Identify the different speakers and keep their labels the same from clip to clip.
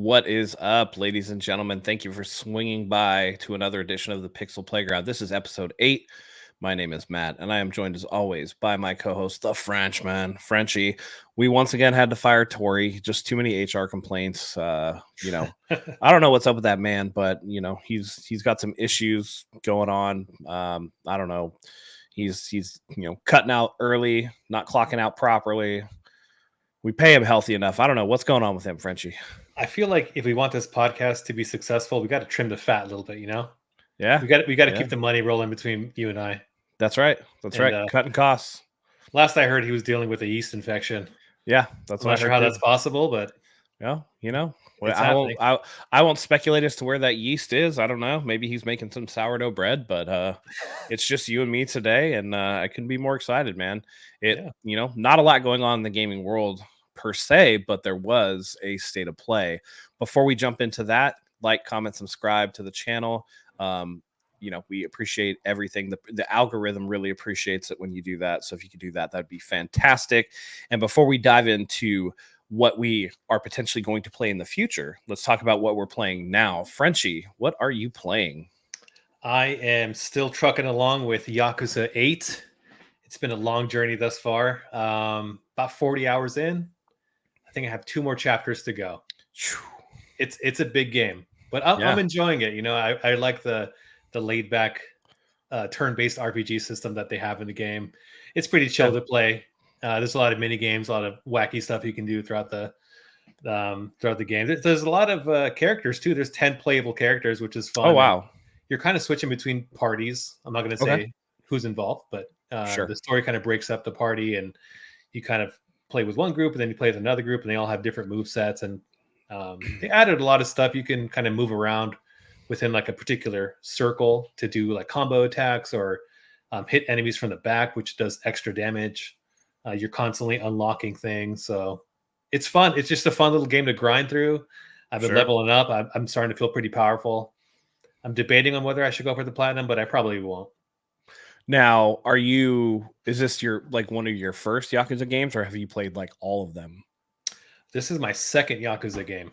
Speaker 1: What is up, ladies and gentlemen? Thank you for swinging by to another edition of the Pixel Playground. This is episode 8. My name is Matt, and I am joined as always by my co-host, the Frenchman, Frenchie. We once again had to fire Tori. Just too many HR complaints. I don't know what's up with that man, but he's got some issues going on. I don't know. He's cutting out early, not clocking out properly. We pay him healthy enough. I don't know what's going on with him, Frenchie.
Speaker 2: I feel like if we want this podcast to be successful, we got to trim the fat a little bit,
Speaker 1: Yeah.
Speaker 2: We got to keep the money rolling between you and I.
Speaker 1: That's right. Cutting costs.
Speaker 2: Last I heard, he was dealing with a yeast infection.
Speaker 1: Yeah, that's
Speaker 2: I'm not sure how that's possible, but
Speaker 1: I won't speculate as to where that yeast is. I don't know. Maybe he's making some sourdough bread, but it's just you and me today, and I couldn't be more excited, man. Not a lot going on in the gaming world per se, but there was a state of play. Before we jump into that, like, comment, subscribe to the channel. We appreciate everything. The algorithm really appreciates it when you do that. So if you could do that, that'd be fantastic. And before we dive into what we are potentially going to play in the future, let's talk about what we're playing now. Frenchie, what are you playing?
Speaker 2: I am still trucking along with Yakuza 8. It's been a long journey thus far. About 40 hours in. I think I have 2 more chapters to go. It's a big game, but I'm enjoying it. I like the laid back turn-based RPG system that they have in the game. It's pretty chill to play. There's a lot of mini games, a lot of wacky stuff you can do throughout the game. There's a lot of characters too. There's 10 playable characters, which is fun.
Speaker 1: Oh wow!
Speaker 2: You're kind of switching between parties. I'm not going to say who's involved, but the story kind of breaks up the party, and you kind of play with one group, and then you play with another group, and they all have different move sets. And they added a lot of stuff. You can kind of move around within like a particular circle to do like combo attacks or hit enemies from the back, which does extra damage. You're constantly unlocking things. So it's fun. It's just a fun little game to grind through. I've been leveling up. I'm starting to feel pretty powerful. I'm debating on whether I should go for the platinum, but I probably won't.
Speaker 1: Now, is this one of your first Yakuza games, or have you played like all of them?
Speaker 2: This is my second Yakuza game.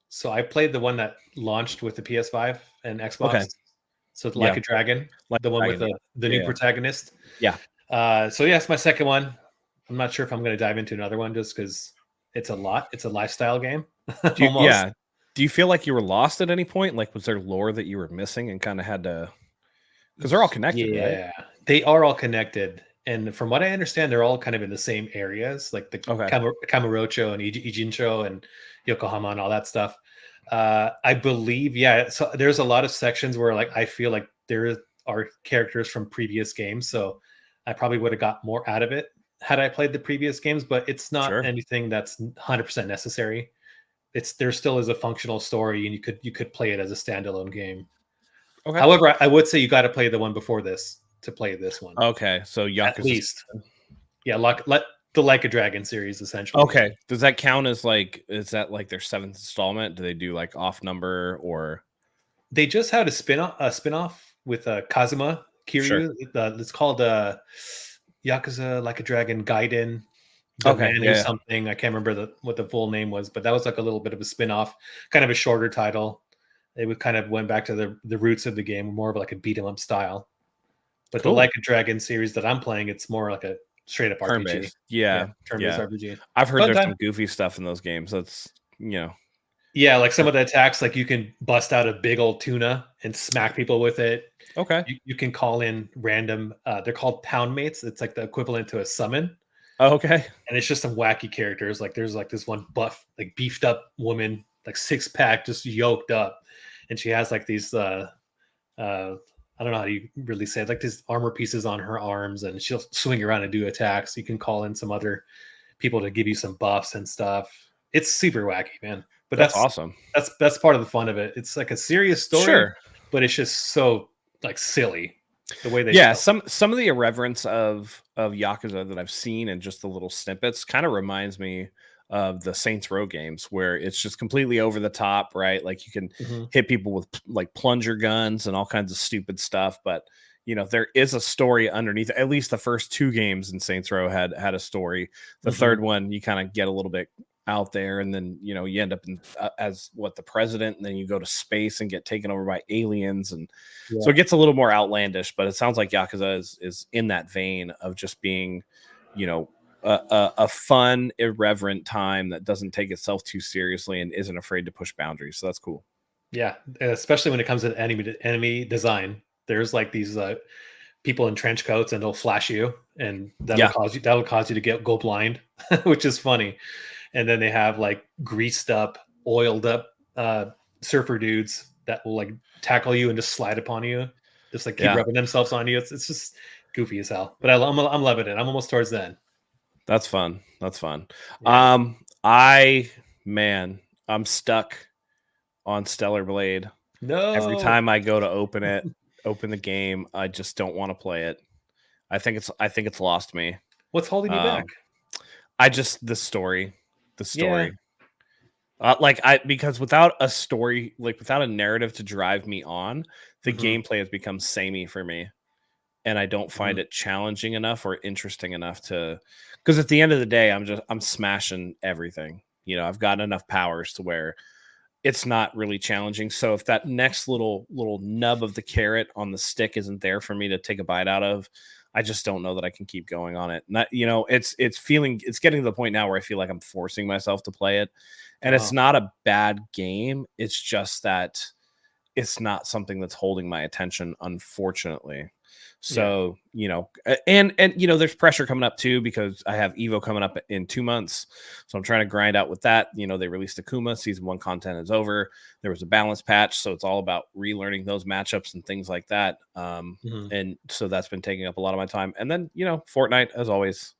Speaker 2: So I played the one that launched with the PS5 and Xbox. Okay. So it's Like a Dragon, the one with the new protagonist.
Speaker 1: Yeah.
Speaker 2: It's my second one. I'm not sure if I'm going to dive into another one just because it's a lot. It's a lifestyle game.
Speaker 1: Do you feel like you were lost at any point? Like, was there lore that you were missing and kind of had to? Because they're all connected, right?
Speaker 2: Yeah, they are all connected. And from what I understand, they're all kind of in the same areas, like the Kamurocho and Ijincho and Yokohama and all that stuff. I believe, so there's a lot of sections where like I feel like there are characters from previous games. So I probably would have got more out of it had I played the previous games, but it's not anything that's 100% necessary. There still is a functional story, and you could play it as a standalone game. Okay. However, I would say you got to play the one before this to play this one.
Speaker 1: Okay, so Yakuza.
Speaker 2: At least. Yeah, the Like a Dragon series, essentially.
Speaker 1: Okay, does that count as is that like their 7th installment? Do they do like off number, or?
Speaker 2: They just had a spin-off with Kazuma Kiryu. Sure. It's called Yakuza Like a Dragon Gaiden. Something. I can't remember what the full name was, but that was like a little bit of a spin-off, kind of a shorter title. It kind of went back to the roots of the game, more of like a beat 'em up style. But the Like a Dragon series that I'm playing, it's more like a straight up RPG.
Speaker 1: Turn-based
Speaker 2: RPG.
Speaker 1: I've heard there's some goofy stuff in those games. That's
Speaker 2: Yeah, like some of the attacks, like you can bust out a big old tuna and smack people with it.
Speaker 1: Okay.
Speaker 2: You can call in random. They're called pound mates. It's like the equivalent to a summon.
Speaker 1: Oh, okay.
Speaker 2: And it's just some wacky characters. Like there's like this one buff, like beefed up woman, like 6-pack, just yoked up, and she has like these. I don't know how you really say it, like these armor pieces on her arms, and she'll swing around and do attacks. You can call in some other people to give you some buffs and stuff. It's super wacky, man. But that's
Speaker 1: awesome.
Speaker 2: That's part of the fun of it. It's like a serious story, but it's just so like silly the way they
Speaker 1: some of the irreverence of Yakuza that I've seen and just the little snippets kind of reminds me of the Saints Row games, where it's just completely over the top, right? Like you can hit people with like plunger guns and all kinds of stupid stuff, but there is a story underneath. At least the first 2 games in Saints Row had a story. The third one, you kind of get a little bit out there, and then you end up as the president, and then you go to space and get taken over by aliens, and so it gets a little more outlandish. But it sounds like Yakuza is in that vein of just being, a fun, irreverent time that doesn't take itself too seriously and isn't afraid to push boundaries. So that's cool.
Speaker 2: Yeah, especially when it comes to enemy design. There's like these people in trench coats, and they'll flash you, and that'll cause you to go blind, which is funny. And then they have like greased up, oiled up surfer dudes that will like tackle you and just slide upon you, just like keep rubbing themselves on you. It's just goofy as hell. But I'm loving it. I'm almost towards the end.
Speaker 1: That's fun. That's fun.
Speaker 2: Yeah.
Speaker 1: I'm stuck on Stellar Blade.
Speaker 2: No.
Speaker 1: Every time I go to open the game, I just don't want to play it. I think it's lost me.
Speaker 2: What's holding you back?
Speaker 1: The story. Because without a story, like without a narrative to drive me on, the gameplay has become samey for me, and I don't find it challenging enough or interesting enough to. Because at the end of the day, I'm smashing everything. I've got enough powers to where it's not really challenging. So if that next little nub of the carrot on the stick isn't there for me to take a bite out of, I just don't know that I can keep going on it. It's getting to the point now where I feel like I'm forcing myself to play it. And it's not a bad game. It's just that it's not something that's holding my attention, unfortunately. So, and there's pressure coming up too, because I have Evo coming up in 2 months. So I'm trying to grind out with that. They released Akuma, season 1 content is over. There was a balance patch. So it's all about relearning those matchups and things like that. And so that's been taking up a lot of my time. And then, Fortnite, as always,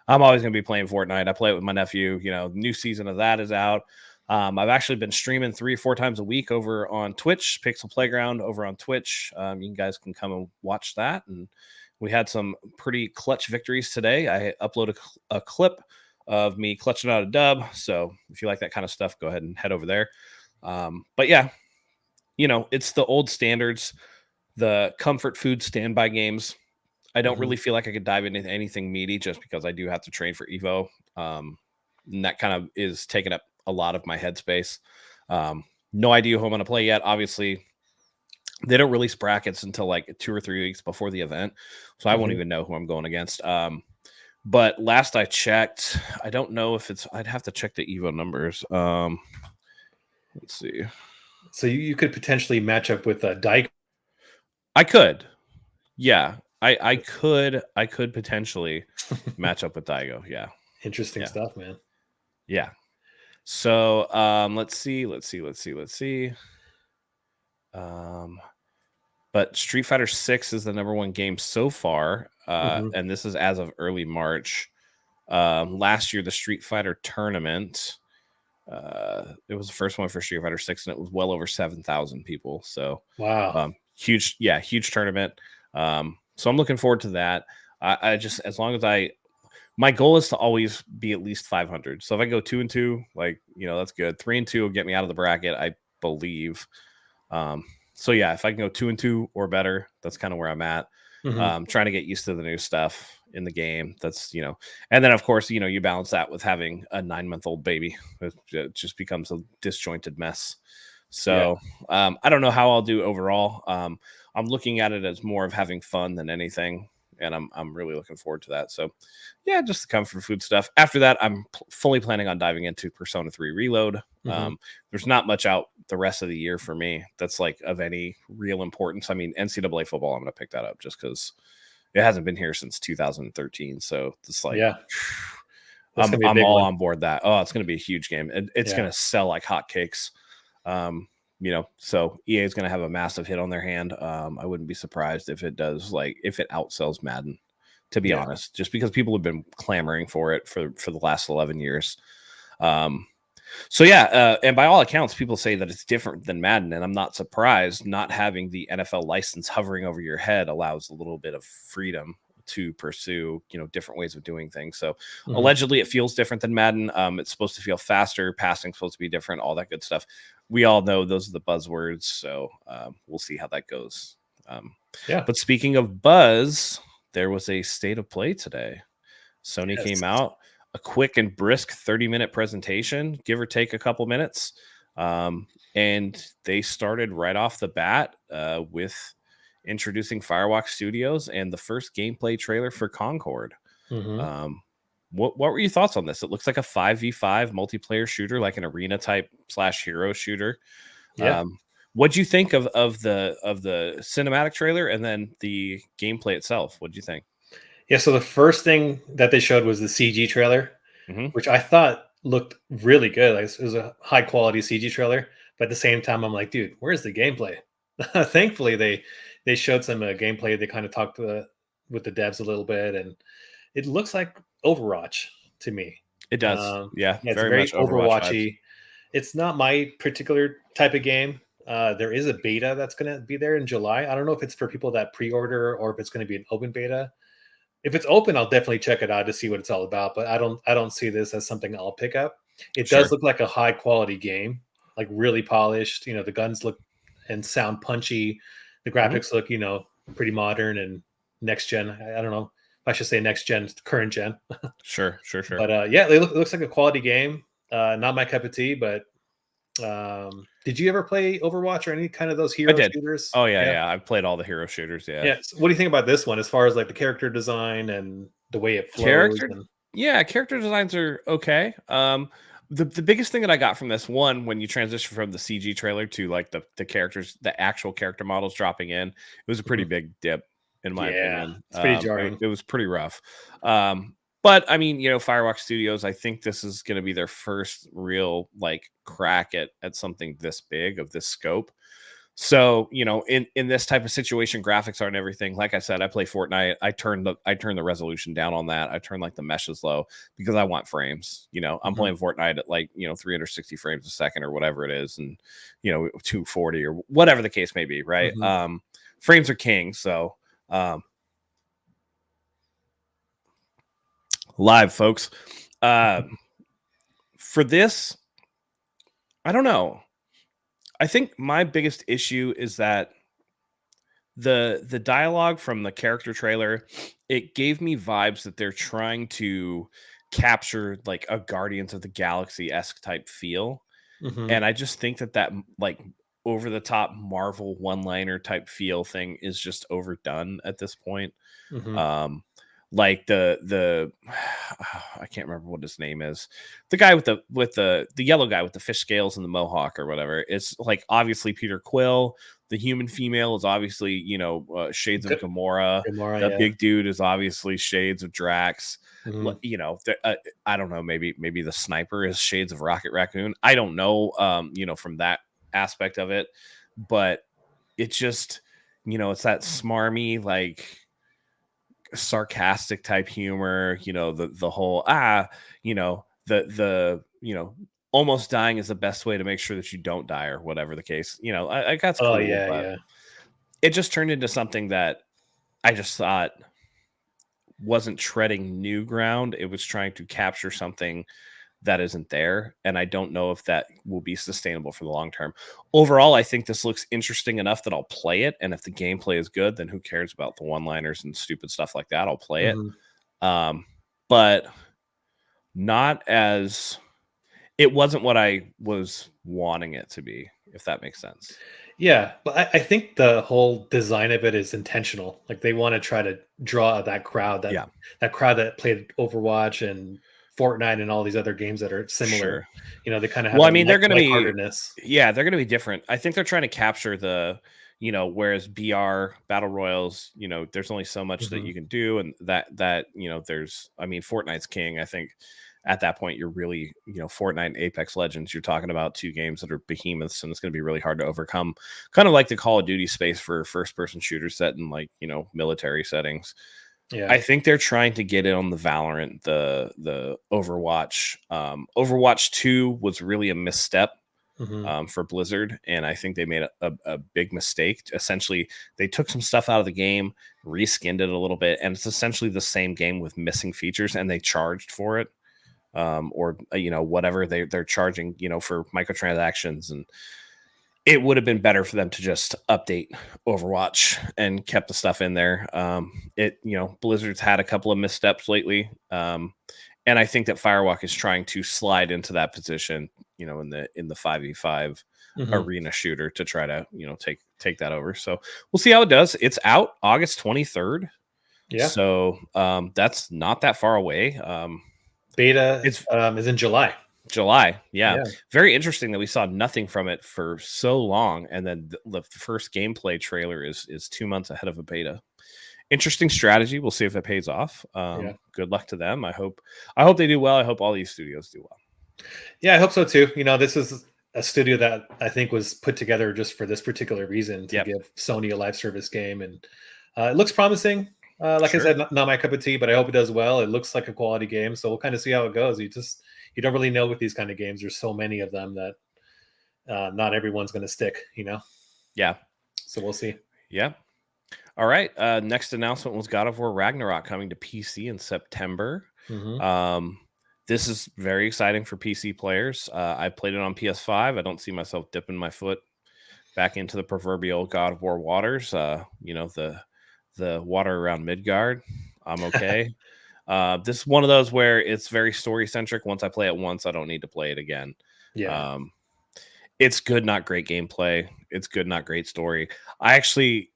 Speaker 1: I'm always going to be playing Fortnite. I play it with my nephew. New season of that is out. I've actually been streaming 3 or 4 times a week over on Twitch, Pixel Playground over on Twitch. You guys can come and watch that. And we had some pretty clutch victories today. I uploaded a clip of me clutching out a dub. So if you like that kind of stuff, go ahead and head over there. But yeah, it's the old standards, the comfort food standby games. I don't really feel like I could dive into anything meaty just because I do have to train for Evo. And that kind of is taking up a lot of my headspace. No idea who I'm going to play yet. Obviously, they don't release brackets until like 2 or 3 weeks before the event. So I won't even know who I'm going against. But last I checked, I don't know if I'd have to check the Evo numbers. Let's see.
Speaker 2: So you could potentially match up with Daigo.
Speaker 1: I could. Yeah. I could potentially match up with Daigo. Yeah.
Speaker 2: Interesting stuff, man.
Speaker 1: Yeah. So let's see. But Street Fighter 6 is the #1 game so far. And this is as of early March. Last year, the Street Fighter tournament, it was the first one for Street Fighter 6, and it was well over 7,000 people. So
Speaker 2: wow.
Speaker 1: Huge tournament. So I'm looking forward to that. I just, as long as my goal is to always be at least 500. So if I go 2-2, that's good. 3-2 will get me out of the bracket, I believe. So yeah, if I can go 2-2 or better, that's kind of where I'm at. Trying to get used to the new stuff in the game. That's, and then of course, you balance that with having a 9-month-old baby. It just becomes a disjointed mess. So I don't know how I'll do overall. I'm looking at it as more of having fun than anything. And I'm really looking forward to that. So yeah, just the comfort food stuff. After that, I'm fully planning on diving into Persona 3 Reload. There's not much out the rest of the year for me that's like of any real importance. I mean, NCAA football, I'm going to pick that up just because it hasn't been here since 2013. So it's like, I'm all on board that. Oh, it's going to be a huge game. It's going to sell like hotcakes. So EA is going to have a massive hit on their hand. I wouldn't be surprised if it does, if it outsells Madden, to be honest, just because people have been clamoring for it for the last 11 years. And by all accounts, people say that it's different than Madden, and I'm not surprised. Not having the NFL license hovering over your head allows a little bit of freedom to pursue, different ways of doing things. So allegedly it feels different than Madden. It's supposed to feel faster. Passing's supposed to be different, all that good stuff. We all know those are the buzzwords. So we'll see how that goes. But speaking of buzz, there was a state of play today. Sony came out. a quick and brisk 30-minute presentation, give or take a couple minutes. And they started right off the bat with introducing Firewalk Studios and the first gameplay trailer for Concord. What were your thoughts on this? It looks like a 5v5 multiplayer shooter, like an arena type / hero shooter.
Speaker 2: Yeah.
Speaker 1: What'd you think of the cinematic trailer and then the gameplay itself? What'd you think?
Speaker 2: Yeah, so the first thing that they showed was the CG trailer, which I thought looked really good. Like, it was a high quality CG trailer, but at the same time, I'm like, dude, where's the gameplay? Thankfully, they showed some gameplay. They kind of talked with the devs a little bit, and it looks like Overwatch to me.
Speaker 1: It does. Yeah,
Speaker 2: it's
Speaker 1: very
Speaker 2: very
Speaker 1: much Overwatch vibes.
Speaker 2: Overwatchy. It's not my particular type of game. There is a beta that's going to be there in July. I don't know if it's for people that pre-order or if it's going to be an open beta. If it's open, I'll definitely check it out to see what it's all about. But I don't see this as something I'll pick up. It does look like a high quality game, like really polished. You know, the guns look and sound punchy. The graphics look, pretty modern and next gen. I don't know if I should say next gen, current gen.
Speaker 1: Sure.
Speaker 2: But yeah, it looks like a quality game. Not my cup of tea, but did you ever play Overwatch or any kind of those hero shooters?
Speaker 1: Oh yeah. I've played all the hero shooters.
Speaker 2: Yeah. So what do you think about this one as far as like the character design and the way it flows?
Speaker 1: Character designs are okay. The biggest thing that I got from this one, when you transition from the CG trailer to like the characters, the actual character models dropping in, it was a pretty big dip in my opinion.
Speaker 2: It's pretty jarring.
Speaker 1: It was pretty rough. But I mean, Firewalk Studios, I think this is going to be their first real like crack at something this big of this scope. So, in this type of situation, graphics aren't everything. Like I said, I play Fortnite. I turn the resolution down on that. I turn like the meshes low because I want frames. I'm playing Fortnite at like, 360 frames a second or whatever it is, and 240 or whatever the case may be, right? Frames are king. So live, folks. For this, I don't know. I think my biggest issue is that the dialogue from the character trailer, it gave me vibes that they're trying to capture like a Guardians of the Galaxy-esque type feel. And I just think that like over the top Marvel one-liner type feel thing is just overdone at this point. Like the I can't remember what his name is. The guy with the yellow guy with the fish scales and the mohawk or whatever. It's like obviously Peter Quill. The human female is obviously shades of Gamora. The big dude is obviously shades of Drax. I don't know. Maybe the sniper is shades of Rocket Raccoon. I don't know. From that aspect of it, but it just it's that smarmy like sarcastic type humor, the whole almost dying is the best way to make sure that you don't die or whatever the case, I that's cool. But it just turned into something that I just thought wasn't treading new ground. It was trying to capture something that isn't there, and I don't know if that will be sustainable for the long term. Overall, I think this looks interesting enough that I'll play it, and if the gameplay is good, then who cares about the one-liners and stupid stuff like that? I'll play it. But not as it wasn't what I was wanting it to be, if that makes sense.
Speaker 2: Yeah, but I think the whole design of it is intentional. Like they want to try to draw that crowd, that crowd that played Overwatch and Fortnite and all these other games that are similar. They kind of have.
Speaker 1: Well, I mean, they're going to be. Yeah, they're going to be different. I think they're trying to capture the. Whereas BR battle royals, there's only so much that you can do, and that there's. I mean, Fortnite's king. I think at that point you're really, Fortnite and Apex Legends. You're talking about two games that are behemoths, and it's going to be really hard to overcome. Kind of like the Call of Duty space for first-person shooters set in like military settings. Yeah. I think they're trying to get it on the Valorant, the Overwatch. Overwatch 2 was really a misstep for Blizzard, and I think they made a big mistake. Essentially, they took some stuff out of the game, reskinned it a little bit, and it's essentially the same game with missing features, and they charged for it. Or whatever they're charging, for microtransactions, and it would have been better for them to just update Overwatch and kept the stuff in there. Blizzard's had a couple of missteps lately. And I think that Firewalk is trying to slide into that position, in the 5v5 arena shooter to try to, take that over. So we'll see how it does. It's out August 23rd.
Speaker 2: Yeah.
Speaker 1: So that's not that far away.
Speaker 2: Beta
Speaker 1: It's
Speaker 2: is in July.
Speaker 1: July. Yeah. Very interesting that we saw nothing from it for so long. And then the first gameplay trailer is 2 months ahead of a beta. Interesting strategy. We'll see if it pays off. Good luck to them. I hope they do well. I hope all these studios do well.
Speaker 2: Yeah, I hope so too. This is a studio that I think was put together just for this particular reason to give Sony a live service game, and it looks promising. Like I said, not my cup of tea, but I hope it does well. It looks like a quality game, so we'll kind of see how it goes. You don't really know with these kind of games. There's so many of them that not everyone's going to stick.
Speaker 1: Yeah.
Speaker 2: So we'll see.
Speaker 1: Yeah. All right. Next announcement was God of War Ragnarok coming to PC in September. This is very exciting for PC players. I played it on PS5. I don't see myself dipping my foot back into the proverbial God of War waters. The water around Midgard. I'm okay. This is one of those where it's very story centric. Once I play it once, I don't need to play it again.
Speaker 2: Yeah.
Speaker 1: It's good, not great gameplay. It's good, not great story. I actually,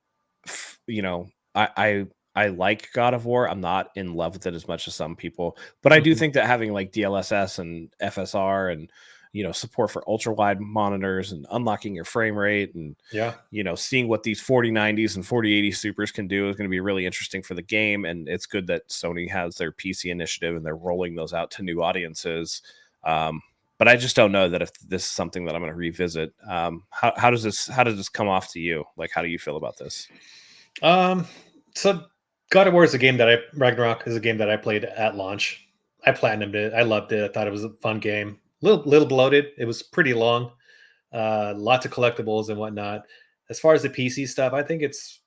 Speaker 1: I like God of War. I'm not in love with it as much as some people, but I do think that having like DLSS and FSR and support for ultra wide monitors and unlocking your frame rate and seeing what these 4090s and 4080 supers can do is going to be really interesting for the game. And it's good that Sony has their PC initiative and they're rolling those out to new audiences. But I just don't know that if this is something that I'm going to revisit. How does this come off to you? Like, how do you feel about this?
Speaker 2: So God of War is a game Ragnarok is a game that I played at launch. I platinumed it. I loved it. I thought it was a fun game. Little bloated. It was pretty long. Lots of collectibles and whatnot. As far as the PC stuff, I think it's,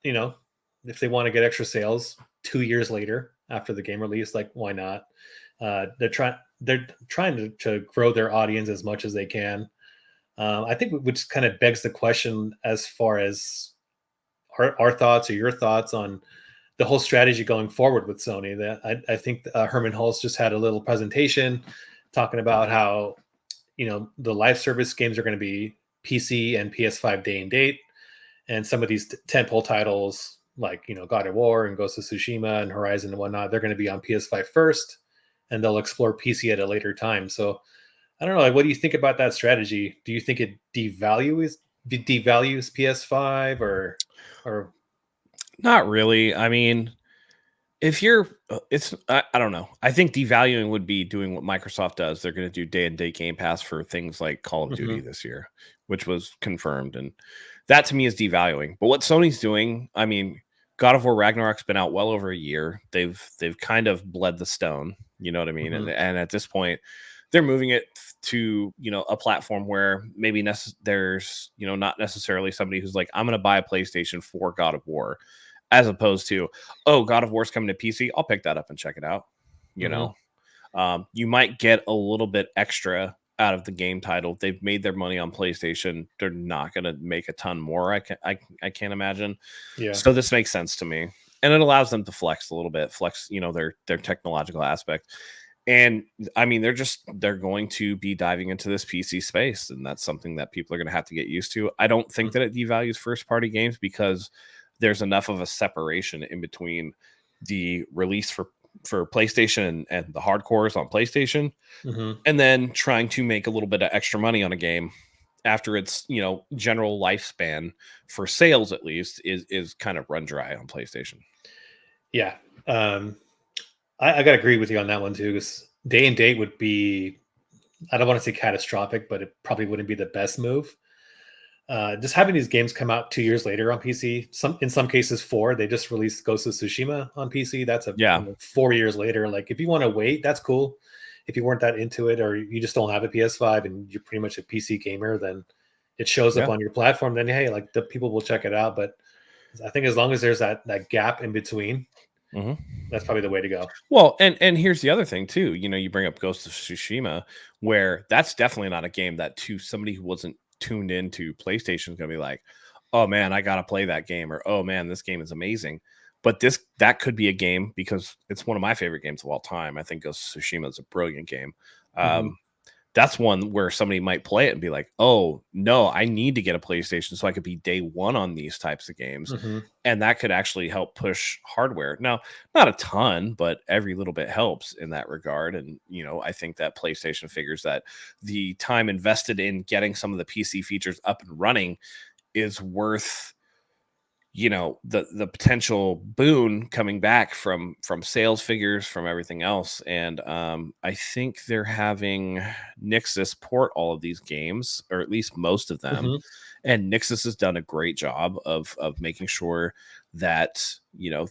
Speaker 2: if they want to get extra sales 2 years later after the game release, like why not? They're trying to grow their audience as much as they can. I think which kind of begs the question as far as our thoughts or your thoughts on the whole strategy going forward with Sony. That I think Herman Hulse just had a little presentation talking about how the live service games are going to be PC and PS5 day and date, and some of these tentpole titles like God of War and Ghost of Tsushima and Horizon and whatnot, they're going to be on PS5 first, and they'll explore PC at a later time. So I don't know. Like, what do you think about that strategy? Do you think it devalues PS5 or
Speaker 1: not really? I mean, if you're, I don't know. I think devaluing would be doing what Microsoft does. They're going to do day and date Game Pass for things like Call of Duty this year, which was confirmed, and that to me is devaluing. But what Sony's doing, I mean, God of War Ragnarok's been out well over a year. They've kind of bled the stone. You know what I mean? And at this point, they're moving it to a platform where maybe there's not necessarily somebody who's like, I'm going to buy a PlayStation for God of War, as opposed to, oh, God of War's coming to PC, I'll pick that up and check it out. You might get a little bit extra out of the game title. They've made their money on PlayStation. They're not going to make a ton more. I can't imagine.
Speaker 2: Yeah.
Speaker 1: So this makes sense to me, and it allows them to flex a little bit, their technological aspect. And I mean, they're going to be diving into this PC space, and that's something that people are going to have to get used to. I don't think that it devalues first party games because there's enough of a separation in between the release for PlayStation and the hardcores on PlayStation, and then trying to make a little bit of extra money on a game after its general lifespan for sales, at least, is kind of run dry on PlayStation.
Speaker 2: Yeah. I got to agree with you on that one too, because day and date would be, I don't want to say catastrophic, but it probably wouldn't be the best move. Just having these games come out 2 years later on PC, in some cases 4. They just released Ghost of Tsushima on PC. That's 4 years later. Like, if you want to wait, that's cool. If you weren't that into it, or you just don't have a PS5 and you're pretty much a PC gamer, then it shows up on your platform. Then hey, like, the people will check it out. But I think as long as there's that gap in between, that's probably the way to go.
Speaker 1: Well, and here's the other thing too. You bring up Ghost of Tsushima, where that's definitely not a game that to somebody who wasn't tuned into PlayStation is going to be like, oh man, I got to play that game, or oh man, this game is amazing. But that could be a game because it's one of my favorite games of all time. I think Ghost of Tsushima is a brilliant game.
Speaker 2: Mhm.
Speaker 1: That's one where somebody might play it and be like, "Oh, no, I need to get a PlayStation so I could be day one on these types of games."
Speaker 2: Mhm.
Speaker 1: And that could actually help push hardware. Now, not a ton, but every little bit helps in that regard. And, I think that PlayStation figures that the time invested in getting some of the PC features up and running is worth the potential boon coming back from sales figures, from everything else. And I think they're having Nixus port all of these games, or at least most of them.
Speaker 2: Mhm.
Speaker 1: And Nixus has done a great job of making sure that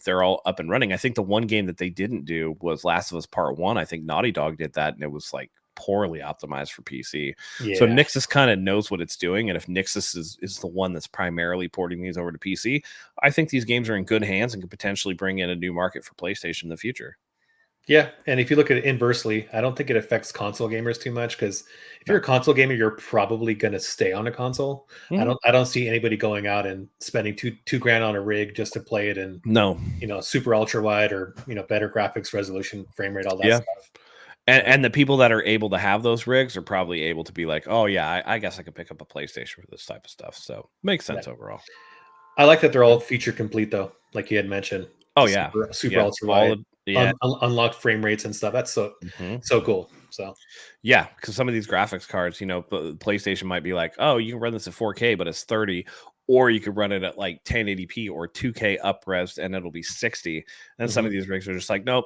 Speaker 1: they're all up and running. I think the one game that they didn't do was Last of Us Part 1. I think Naughty Dog did that, and it was like poorly optimized for PC. So
Speaker 2: Yeah.
Speaker 1: Nixus kind of knows what it's doing, and if Nixus is the one that's primarily porting these over to PC, I think these games are in good hands and could potentially bring in a new market for PlayStation in the future.
Speaker 2: Yeah, and if you look at it inversely, I don't think it affects console gamers too much because if you're
Speaker 1: No.
Speaker 2: a console gamer, you're probably going to stay on a console.
Speaker 1: Mhm.
Speaker 2: I don't see anybody going out and spending two grand on a rig just to play it in
Speaker 1: No.
Speaker 2: super ultra wide or better graphics resolution, frame rate, all that
Speaker 1: Yeah.
Speaker 2: stuff. So
Speaker 1: And the people that are able to have those rigs are probably able to be like, oh yeah, I guess I could pick up a PlayStation for this type of stuff. So makes
Speaker 2: yeah,
Speaker 1: sense overall.
Speaker 2: I like that they're all feature complete though, like you had mentioned,
Speaker 1: Oh
Speaker 2: the
Speaker 1: yeah,
Speaker 2: super
Speaker 1: yeah,
Speaker 2: ultra
Speaker 1: all
Speaker 2: wide,
Speaker 1: the yeah,
Speaker 2: unlocked frame rates and stuff. That's
Speaker 1: mhm.
Speaker 2: so cool. So
Speaker 1: Yeah, because some of these graphics cards, PlayStation might be like, oh, you can run this at 4K, but it's 30, or you could run it at like 1080p or 2K upres, and it'll be 60. And some
Speaker 2: mhm.
Speaker 1: of these rigs are just like, nope,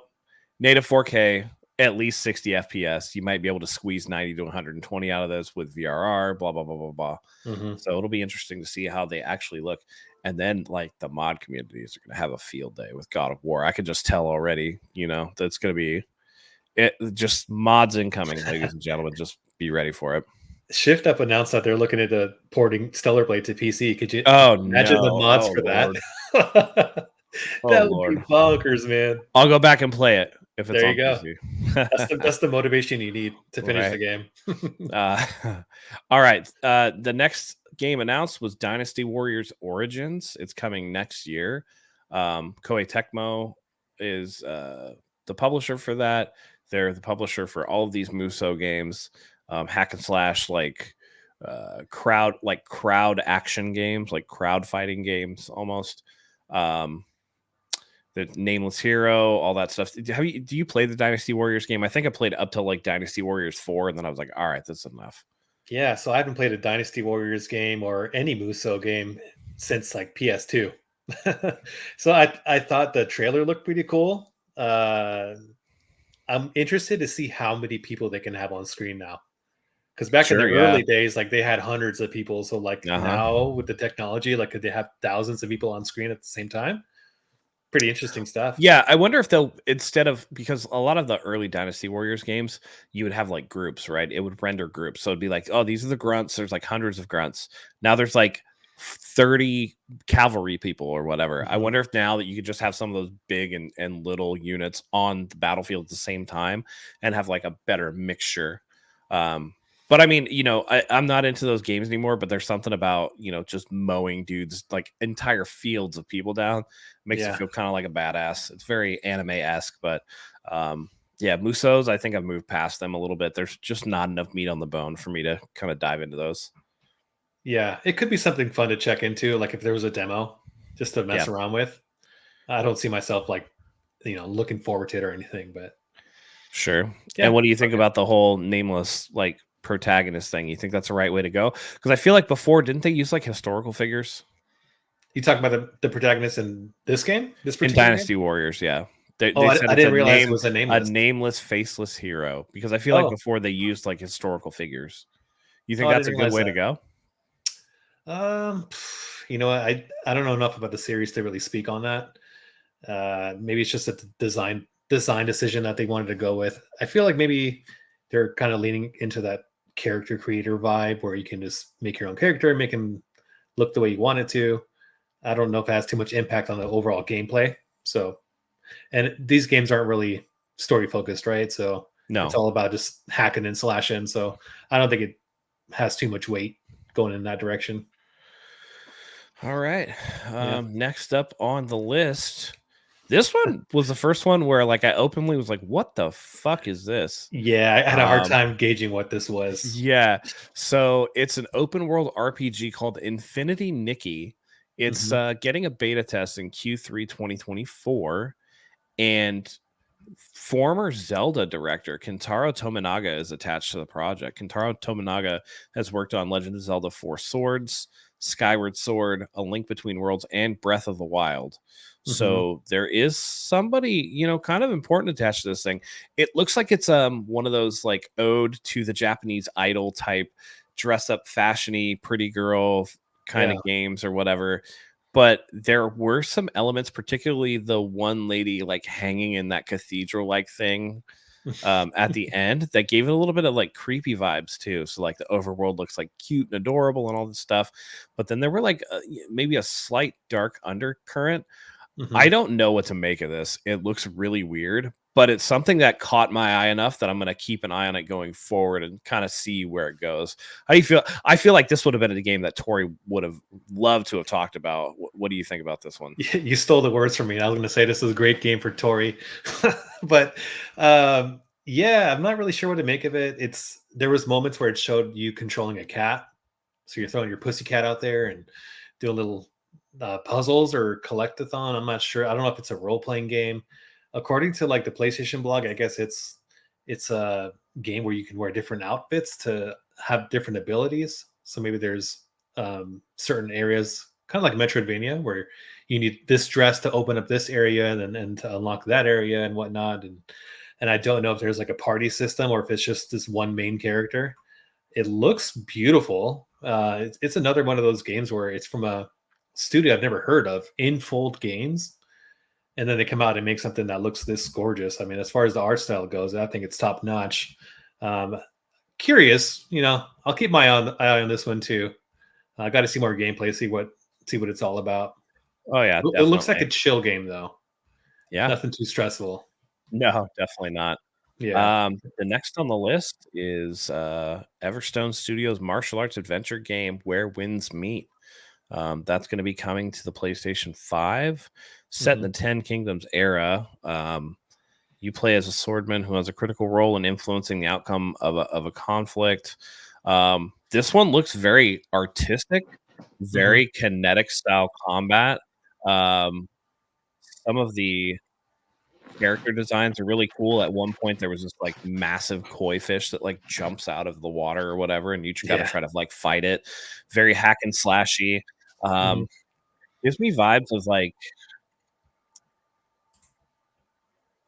Speaker 1: native 4K, at least 60 FPS. You might be able to squeeze 90 to 120 out of this with VRR, blah blah blah blah blah.
Speaker 2: Mhm.
Speaker 1: So it'll be interesting to see how they actually look. And then, like, the mod communities are going to have a field day with God of War. I can just tell already, that's going to be it. Just mods incoming, ladies and gentlemen. Just be ready for it.
Speaker 2: Shift Up announced that they're looking at porting Stellar Blade to PC. Could
Speaker 1: Oh
Speaker 2: you imagine the
Speaker 1: no!
Speaker 2: mods
Speaker 1: Oh
Speaker 2: for that?
Speaker 1: lord! Oh
Speaker 2: That would be
Speaker 1: lord!
Speaker 2: bonkers, man.
Speaker 1: I'll go back and play it if it's
Speaker 2: There you
Speaker 1: on
Speaker 2: go.
Speaker 1: PC.
Speaker 2: That's the motivation you need to finish the
Speaker 1: Right.
Speaker 2: game.
Speaker 1: Uh, all right. The next game announced was Dynasty Warriors Origins. It's coming next year. Koei Tecmo is the publisher for that. They're the publisher for all of these Muso games, hack and slash, like crowd action games, like crowd fighting games almost. Um, the Nameless Hero, all that stuff. Do you play the Dynasty Warriors game? I think I played up till like Dynasty Warriors 4, and then I was like, all right, that's enough.
Speaker 2: Yeah, so I haven't played a Dynasty Warriors game or any Muso game since like PS2. So I thought the trailer looked pretty cool. I'm interested to see how many people they can have on screen now. Because back in the
Speaker 1: Sure, yeah.
Speaker 2: early days, like they had hundreds of people. So like
Speaker 1: Uh-huh.
Speaker 2: now with the technology, like could they have thousands of people on screen at the same time? Pretty interesting stuff.
Speaker 1: Yeah, I wonder if they'll, instead of, because a lot of the early Dynasty Warriors games, you would have like groups, right? It would render groups. So it'd be like, oh, these are the grunts. There's like hundreds of grunts. Now there's like 30 cavalry people or whatever. I
Speaker 2: Mhm.
Speaker 1: wonder if now that you could just have some of those big and little units on the battlefield at the same time and have like a better mixture. But I mean, I'm not into those games anymore, but there's something about, just mowing dudes, like entire fields of people down. Makes you
Speaker 2: Yeah.
Speaker 1: feel kind of like a badass. It's very anime-esque, but yeah, Musos, I think I've moved past them a little bit. There's just not enough meat on the bone for me to kind of dive into those.
Speaker 2: Yeah. It could be something fun to check into, like if there was a demo just to
Speaker 1: Yeah,
Speaker 2: mess around with. I don't see myself like, looking forward to it or anything, but
Speaker 1: sure. And
Speaker 2: yeah.
Speaker 1: what do you think
Speaker 2: Okay.
Speaker 1: about the whole nameless like protagonist thing? You think that's the right way to go? Because I feel like before, didn't they use like historical figures
Speaker 2: You talk about the protagonist in this game, this
Speaker 1: in
Speaker 2: particular game?
Speaker 1: Dynasty Warriors? Yeah, they
Speaker 2: Oh,
Speaker 1: they said
Speaker 2: I
Speaker 1: it's
Speaker 2: didn't realize it was a
Speaker 1: a
Speaker 2: nameless.
Speaker 1: nameless, faceless hero. Because I feel like
Speaker 2: Oh,
Speaker 1: before they used like historical figures. You
Speaker 2: oh,
Speaker 1: think
Speaker 2: I
Speaker 1: that's
Speaker 2: didn't
Speaker 1: a good
Speaker 2: realize
Speaker 1: way to
Speaker 2: that.
Speaker 1: go?
Speaker 2: You know what? I don't know enough about the series to really speak on that. Maybe it's just a design decision that they wanted to go with. I feel like maybe they're kind of leaning into that character creator vibe where you can just make your own character and make him look the way you want it to. I don't know if it has too much impact on the overall gameplay. So, and these games aren't really story focused, right? So it's
Speaker 1: No.
Speaker 2: all about just hacking and slashing. So I don't think it has too much weight going in that direction.
Speaker 1: All right.
Speaker 2: Yeah.
Speaker 1: Next up on the list, This one was the first one where like I openly was like, "What the fuck is this?"
Speaker 2: Yeah, I had a hard time gauging what this was.
Speaker 1: Yeah. So it's an open world RPG called Infinity Nikki. It's
Speaker 2: Mhm.
Speaker 1: getting a beta test in Q3 2024. And former Zelda director Kentaro Tominaga is attached to the project. Kentaro Tominaga has worked on Legend of Zelda Four Swords, Skyward Sword, A Link Between Worlds, and Breath of the Wild.
Speaker 2: Mhm.
Speaker 1: So there is somebody, kind of important attached to this thing. It looks like it's one of those like ode to the Japanese idol type, dress up fashiony, pretty girl kind
Speaker 2: Yeah.
Speaker 1: of games or whatever. But there were some elements, particularly the one lady like hanging in that cathedral like thing at the end, that gave it a little bit of like creepy vibes too. So like the overworld looks like cute and adorable and all this stuff, but then there were like maybe a slight dark undercurrent. I
Speaker 2: Mhm.
Speaker 1: don't know what to make of this. It looks really weird, but it's something that caught my eye enough that I'm going to keep an eye on it going forward and kind of see where it goes. How do you feel? I feel like this would have been a game that Tori would have loved to have talked about. What do you think about this one?
Speaker 2: You stole the words from me. I was going to say this is a great game for Tori, but yeah, I'm not really sure what to make of it. There was moments where it showed you controlling a cat, so you're throwing your pussy cat out there and doing little puzzles or collectathon. I'm not sure. I don't know if it's a role playing game. According to like the PlayStation blog, I guess it's a game where you can wear different outfits to have different abilities. So maybe there's certain areas, kind of like Metroidvania, where you need this dress to open up this area and to unlock that area and whatnot. And I don't know if there's like a party system or if it's just this one main character. It looks beautiful. It's another one of those games where it's from a studio I've never heard of, Infold Games, and then they come out and make something that looks this gorgeous. I mean, as far as the art style goes, I think it's top notch. Um, Curious, I'll keep my eye on this one too. I got to see more gameplay, see what it's all about.
Speaker 1: Oh yeah,
Speaker 2: It looks like a
Speaker 1: definitely.
Speaker 2: chill game though.
Speaker 1: Yeah,
Speaker 2: Nothing too stressful.
Speaker 1: no, definitely not.
Speaker 2: Yeah.
Speaker 1: The next on the list is Everstone Studios martial arts adventure game Where Winds Meet. That's going to be coming to the PlayStation 5, set in
Speaker 2: Hmm.
Speaker 1: the Ten Kingdoms era. You play as a swordman who has a critical role in influencing the outcome of a conflict. This one looks very artistic,
Speaker 2: Hmm.
Speaker 1: very kinetic style combat. Um, some of the character designs are really cool. At one point, there was this like massive koi fish that like jumps out of the water or whatever, and you got to
Speaker 2: Yeah.
Speaker 1: try to like fight it. Very hack and slashy.
Speaker 2: Hmm.
Speaker 1: Um, Gives me vibes of like,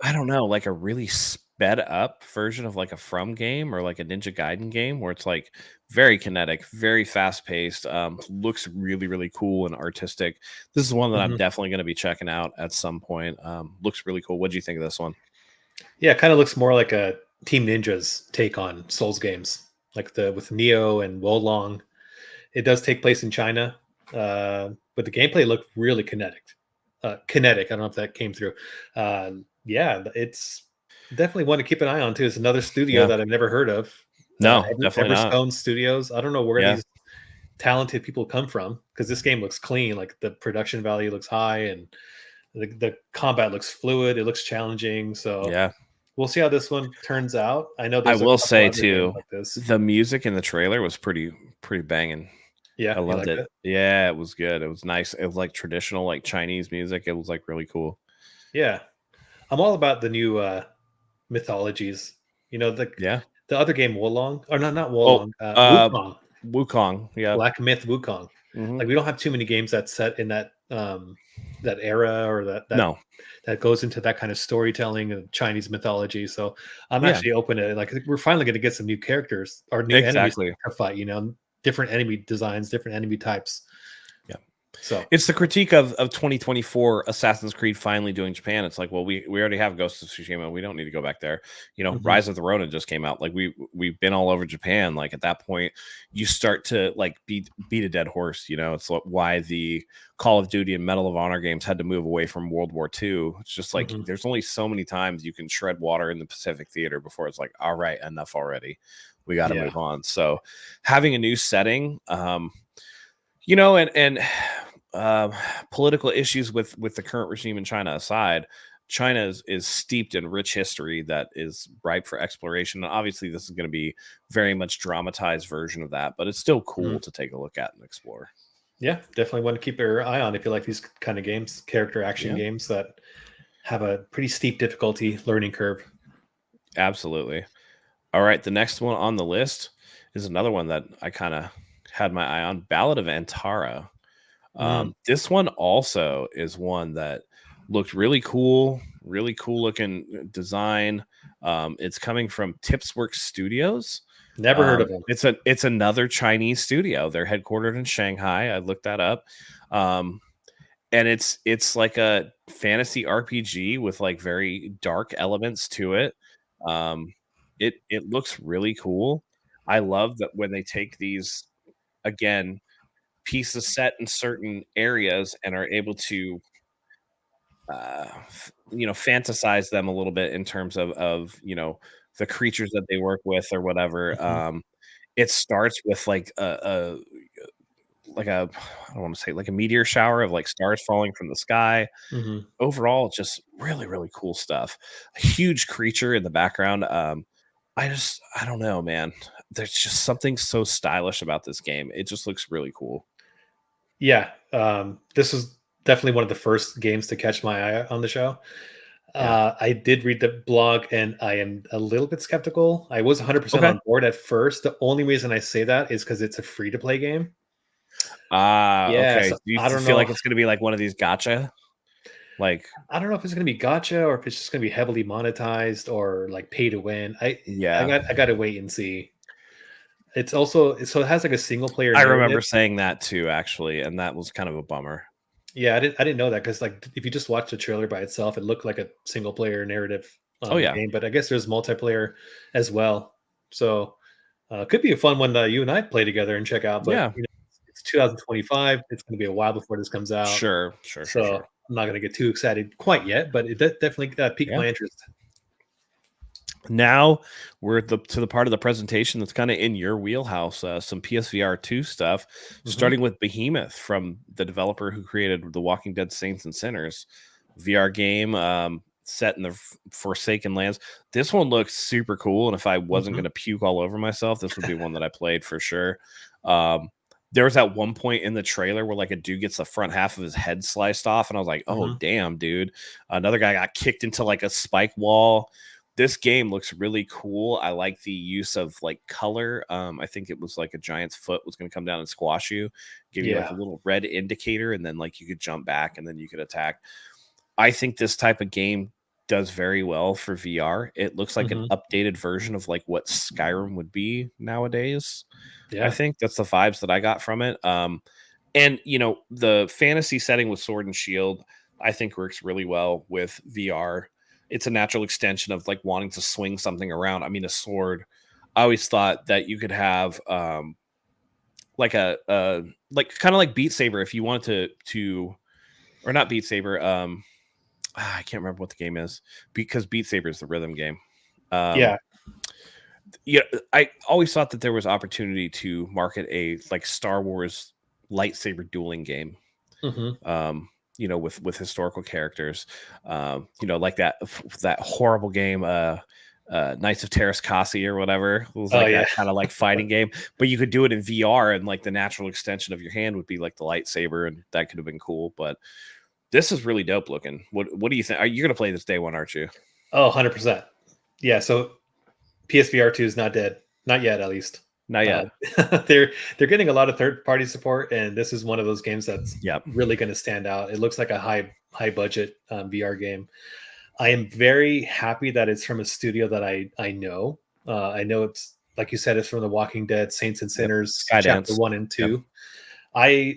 Speaker 1: I don't know, like a really sped up version of like a From game or like a Ninja Gaiden game where it's like very kinetic, very fast paced, looks really, really cool and artistic. This is one that I'm
Speaker 2: Hmm.
Speaker 1: definitely going to be checking out at some point. Looks really cool. What do you think of this one?
Speaker 2: Yeah, it kind of looks more like a Team Ninja's take on Souls games, like the with Neo and Wolong. It does take place in China, but the gameplay looked really kinetic. Kinetic. I don't know if that came through. Yeah, it's definitely one to keep an eye on too. It's another studio
Speaker 1: Yeah.
Speaker 2: that I've never heard of.
Speaker 1: No, definitely not.
Speaker 2: Everstone Studios. I don't know where
Speaker 1: Yeah.
Speaker 2: these talented people come from because this game looks clean. Like the production value looks high and the combat looks fluid. It looks challenging. So
Speaker 1: Yeah.
Speaker 2: we'll see how this one turns out. I know
Speaker 1: I
Speaker 2: there's a
Speaker 1: will
Speaker 2: couple
Speaker 1: say
Speaker 2: other games
Speaker 1: too,
Speaker 2: like this.
Speaker 1: the music in the trailer was pretty banging. I
Speaker 2: Yeah, you
Speaker 1: loved
Speaker 2: liked
Speaker 1: it.
Speaker 2: it?
Speaker 1: Yeah, it was good. It was nice. It was like traditional, like Chinese music. It was like really cool.
Speaker 2: Yeah. I'm all about the new mythologies.
Speaker 1: Yeah.
Speaker 2: The other game Wolong, or not
Speaker 1: Oh,
Speaker 2: Wolong,
Speaker 1: uh,
Speaker 2: Wukong,
Speaker 1: Wukong. Yeah.
Speaker 2: Black Myth Wukong.
Speaker 1: Hmm.
Speaker 2: Like we don't have too many games that set in that era or
Speaker 1: No.
Speaker 2: that goes into that kind of storytelling of Chinese mythology. So I'm
Speaker 1: Yeah.
Speaker 2: actually open to like we're finally going to get some new characters or new enemies
Speaker 1: Exactly.
Speaker 2: to fight. Different enemy designs, different enemy types.
Speaker 1: Yeah.
Speaker 2: So
Speaker 1: It's the critique of 2024 Assassin's Creed finally doing Japan. It's like, well, we already have Ghost of Tsushima. We don't need to go back there.
Speaker 2: mhm,
Speaker 1: Rise of the Ronin just came out. Like we've been all over Japan. Like at that point, you start to like beat a dead horse. It's why the Call of Duty and Medal of Honor games had to move away from World War II. It's just like
Speaker 2: mhm,
Speaker 1: there's only so many times you can tread water in the Pacific Theater before it's like, all right, enough already. We got to
Speaker 2: yeah,
Speaker 1: move on. So having a new setting, and political issues with the current regime in China aside, China is steeped in rich history that is ripe for exploration. And obviously, this is going to be very much dramatized version of that, but it's still cool to take a look at and explore.
Speaker 2: Yeah, definitely want to keep your eye on if you like these kind of games, character action games that have a pretty steep difficulty learning curve.
Speaker 1: Absolutely. All right, the next one on the list is another one that I kind of had my eye on, Ballad of Antara. This one also is one that looked really cool looking design. It's coming from Tipsworks Studios.
Speaker 2: Never heard of them.
Speaker 1: It's another Chinese studio. They're headquartered in Shanghai. I looked that up. And it's like a fantasy RPG with like very dark elements to it. It looks really cool. I love that when they take these, again, pieces set in certain areas and are able to fantasize them a little bit in terms of the creatures that they work with or whatever. It starts with like a like a I don't want to say like a meteor shower of like stars falling from the sky. Overall, just really, really cool stuff. A huge creature in the background. I don't know, man. There's just something so stylish about this game. It just looks really cool.
Speaker 2: Yeah, this is definitely one of the first games to catch my eye on the show. I did read the blog, and I am a little bit skeptical. I was 100% on board at first. The only reason I say that is because it's a free-to-play game. Yeah,
Speaker 1: Okay.
Speaker 2: so
Speaker 1: Do you
Speaker 2: I don't
Speaker 1: feel
Speaker 2: know.
Speaker 1: like it's going to be like one of these gotcha? Like,
Speaker 2: I don't know if it's going to be gotcha or if it's just going to be heavily monetized or like pay to win. I
Speaker 1: yeah.
Speaker 2: got to wait and see. It's also it has like a single player
Speaker 1: I
Speaker 2: narrative.
Speaker 1: remember saying that too, actually, and that was kind of a bummer.
Speaker 2: Yeah, I didn't know that because like if you just watch the trailer by itself, it looked like a single player narrative game. But I guess there's multiplayer as well. So could be a fun one that you and I play together and check out. But it's 2025. It's going to be a while before this comes out.
Speaker 1: Sure.
Speaker 2: So I'm not going to get too excited quite yet, but it definitely piqued my interest.
Speaker 1: Now we're to the part of the presentation that's kind of in your wheelhouse. Some PSVR 2 stuff, starting with Behemoth from the developer who created The Walking Dead Saints and Sinners VR game, set in the Forsaken Lands. This one looks super cool, and if I wasn't going to puke all over myself, this would be one that I played for sure. There was that one point in the trailer where like a dude gets the front half of his head sliced off, and I was like, oh damn, dude. Another guy got kicked into like a spike wall. This game looks really cool. I like the use of like color. I think it was like a giant's foot was going to come down and squash you, give you like a little red indicator, and then like you could jump back and then you could attack. I think this type of game does very well for VR. It looks like an updated version of like what Skyrim would be nowadays. I think that's the vibes that I got from it. And the fantasy setting with sword and shield, I think works really well with VR. It's a natural extension of like wanting to swing something around. I mean, a sword. I always thought that you could have like a like kind of like Beat Saber if you wanted to or not Beat Saber. I can't remember what the game is because Beat Saber is the rhythm game. Yeah, I always thought that there was opportunity to market a like Star Wars lightsaber dueling game. With historical characters, like that horrible game, Knights of Terras Kasi or whatever. It was like that kind of like fighting game, but you could do it in VR, and like the natural extension of your hand would be like the lightsaber, and that could have been cool. But this is really dope looking. What do you think? You're gonna play this day one, aren't you?
Speaker 2: Oh, 100%. Yeah. So PSVR 2 is not dead, not yet, at least.
Speaker 1: Not yet.
Speaker 2: They're getting a lot of third-party support, and this is one of those games that's really going to stand out. It looks like a high budget VR game. I am very happy that it's from a studio that I know. I know it's like you said, it's from The Walking Dead, Saints and Sinners, Chapter 1 and 2.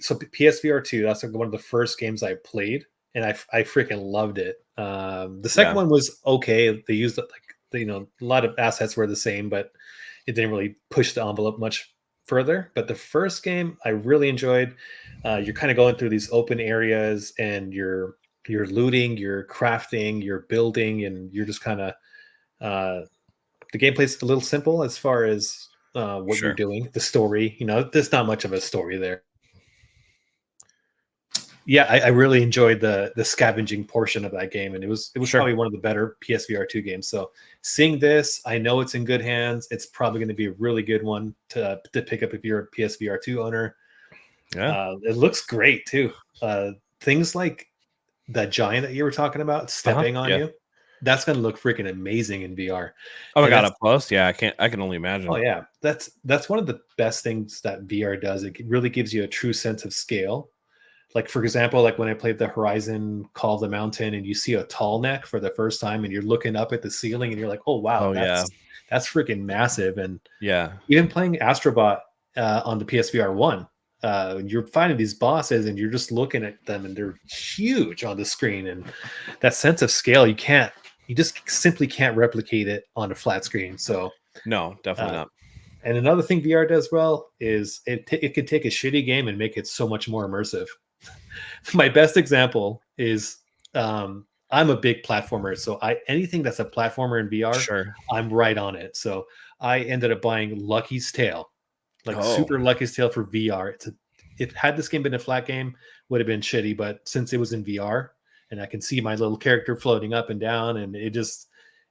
Speaker 2: So PSVR 2, that's like one of the first games I played, and I freaking loved it. The second one was okay. They used like a lot of assets were the same, but it didn't really push the envelope much further. But the first game I really enjoyed. You're kind of going through these open areas, and you're looting, you're crafting, you're building, and you're just kind of the gameplay's a little simple as far as what you're doing. The story, there's not much of a story there. Yeah, I really enjoyed the scavenging portion of that game, and it was
Speaker 1: Sure.
Speaker 2: probably one of the better PSVR 2 games. So seeing this, I know it's in good hands. It's probably going to be a really good one to pick up if you're a PSVR 2 owner.
Speaker 1: Yeah.
Speaker 2: It looks great too. Things like that giant that you were talking about stepping on
Speaker 1: Yeah.
Speaker 2: you, that's going to look freaking amazing in VR.
Speaker 1: Oh my
Speaker 2: And
Speaker 1: god,
Speaker 2: that's
Speaker 1: up close. Yeah, I can only
Speaker 2: oh
Speaker 1: imagine.
Speaker 2: yeah, that's one of the best things that VR does. It really gives you a true sense of scale. Like for example, like when I played the Horizon Call of the Mountain, and you see a tall neck for the first time, and you're looking up at the ceiling, and you're like, oh wow,
Speaker 1: Oh yeah.
Speaker 2: that's freaking massive. And
Speaker 1: Yeah.
Speaker 2: even playing Astrobot on the PSVR 1, you're finding these bosses and you're just looking at them and they're huge on the screen. And that sense of scale, you just simply can't replicate it on a flat screen. So,
Speaker 1: No, definitely
Speaker 2: uh,
Speaker 1: not.
Speaker 2: and another thing VR does well is it could take a shitty game and make it so much more immersive. My best example is I'm a big platformer, so anything that's a platformer in VR,
Speaker 1: Sure.
Speaker 2: I'm right on it. So I ended up buying Lucky's Tale, like
Speaker 1: Oh.
Speaker 2: Super Lucky's Tale for VR. If had this game been a flat game, would have been shitty, but since it was in VR and I can see my little character floating up and down, and it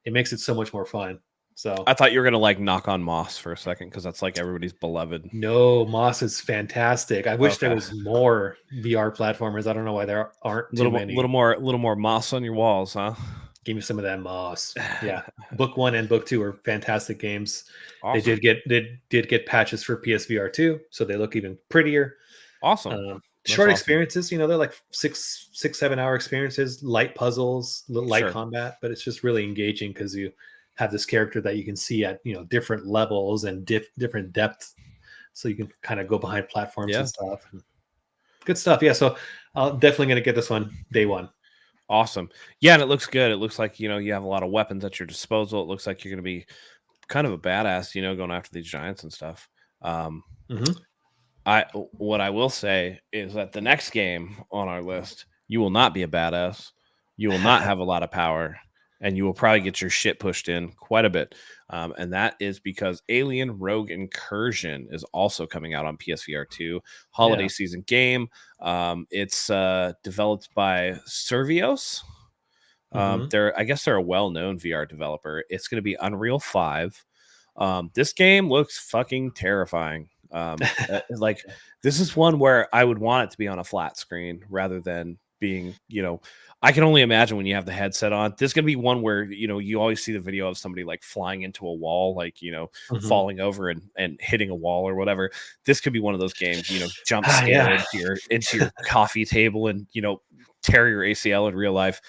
Speaker 2: makes it so much more fun. So
Speaker 1: I thought you were gonna like knock on Moss for a second because that's like everybody's beloved.
Speaker 2: no, Moss is fantastic. I wish there
Speaker 1: Okay.
Speaker 2: was more VR platformers. I don't know why there aren't too many.
Speaker 1: Little more moss on your walls, huh?
Speaker 2: Give me some of that Moss. Yeah, book 1 and book 2 are fantastic games.
Speaker 1: Awesome.
Speaker 2: They did get patches for PSVR 2, so they look even prettier.
Speaker 1: Awesome. That's
Speaker 2: Short
Speaker 1: awesome.
Speaker 2: experiences, they're like 6, 7 hour experiences, light puzzles, light
Speaker 1: Sure.
Speaker 2: combat, but it's just really engaging because you have this character that you can see at different levels and different depth, so you can kind of go behind platforms
Speaker 1: Yeah.
Speaker 2: and stuff. Good stuff. Yeah, so I'm definitely gonna get this one day one.
Speaker 1: Awesome. Yeah, and it looks good. It looks like, you have a lot of weapons at your disposal. It looks like you're gonna be kind of a badass, going after these giants and stuff. Um,
Speaker 2: Mm-hmm.
Speaker 1: what I will say is that the next game on our list, you will not be a badass. You will not have a lot of power, and you will probably get your shit pushed in quite a bit. And that is because Alien Rogue Incursion is also coming out on PSVR 2 holiday
Speaker 2: Yeah.
Speaker 1: season game. It's developed by Servios.
Speaker 2: Mm-hmm.
Speaker 1: I guess they're a well-known VR developer. It's going to be Unreal 5. This game looks fucking terrifying. Like this is one where I would want it to be on a flat screen rather than being, I can only imagine when you have the headset on. This is gonna be one where you always see the video of somebody like flying into a wall, like
Speaker 2: Mm-hmm.
Speaker 1: falling over and hitting a wall or whatever. This could be one of those games, jump scare
Speaker 2: Yeah.
Speaker 1: into your coffee table and tear your ACL in real life.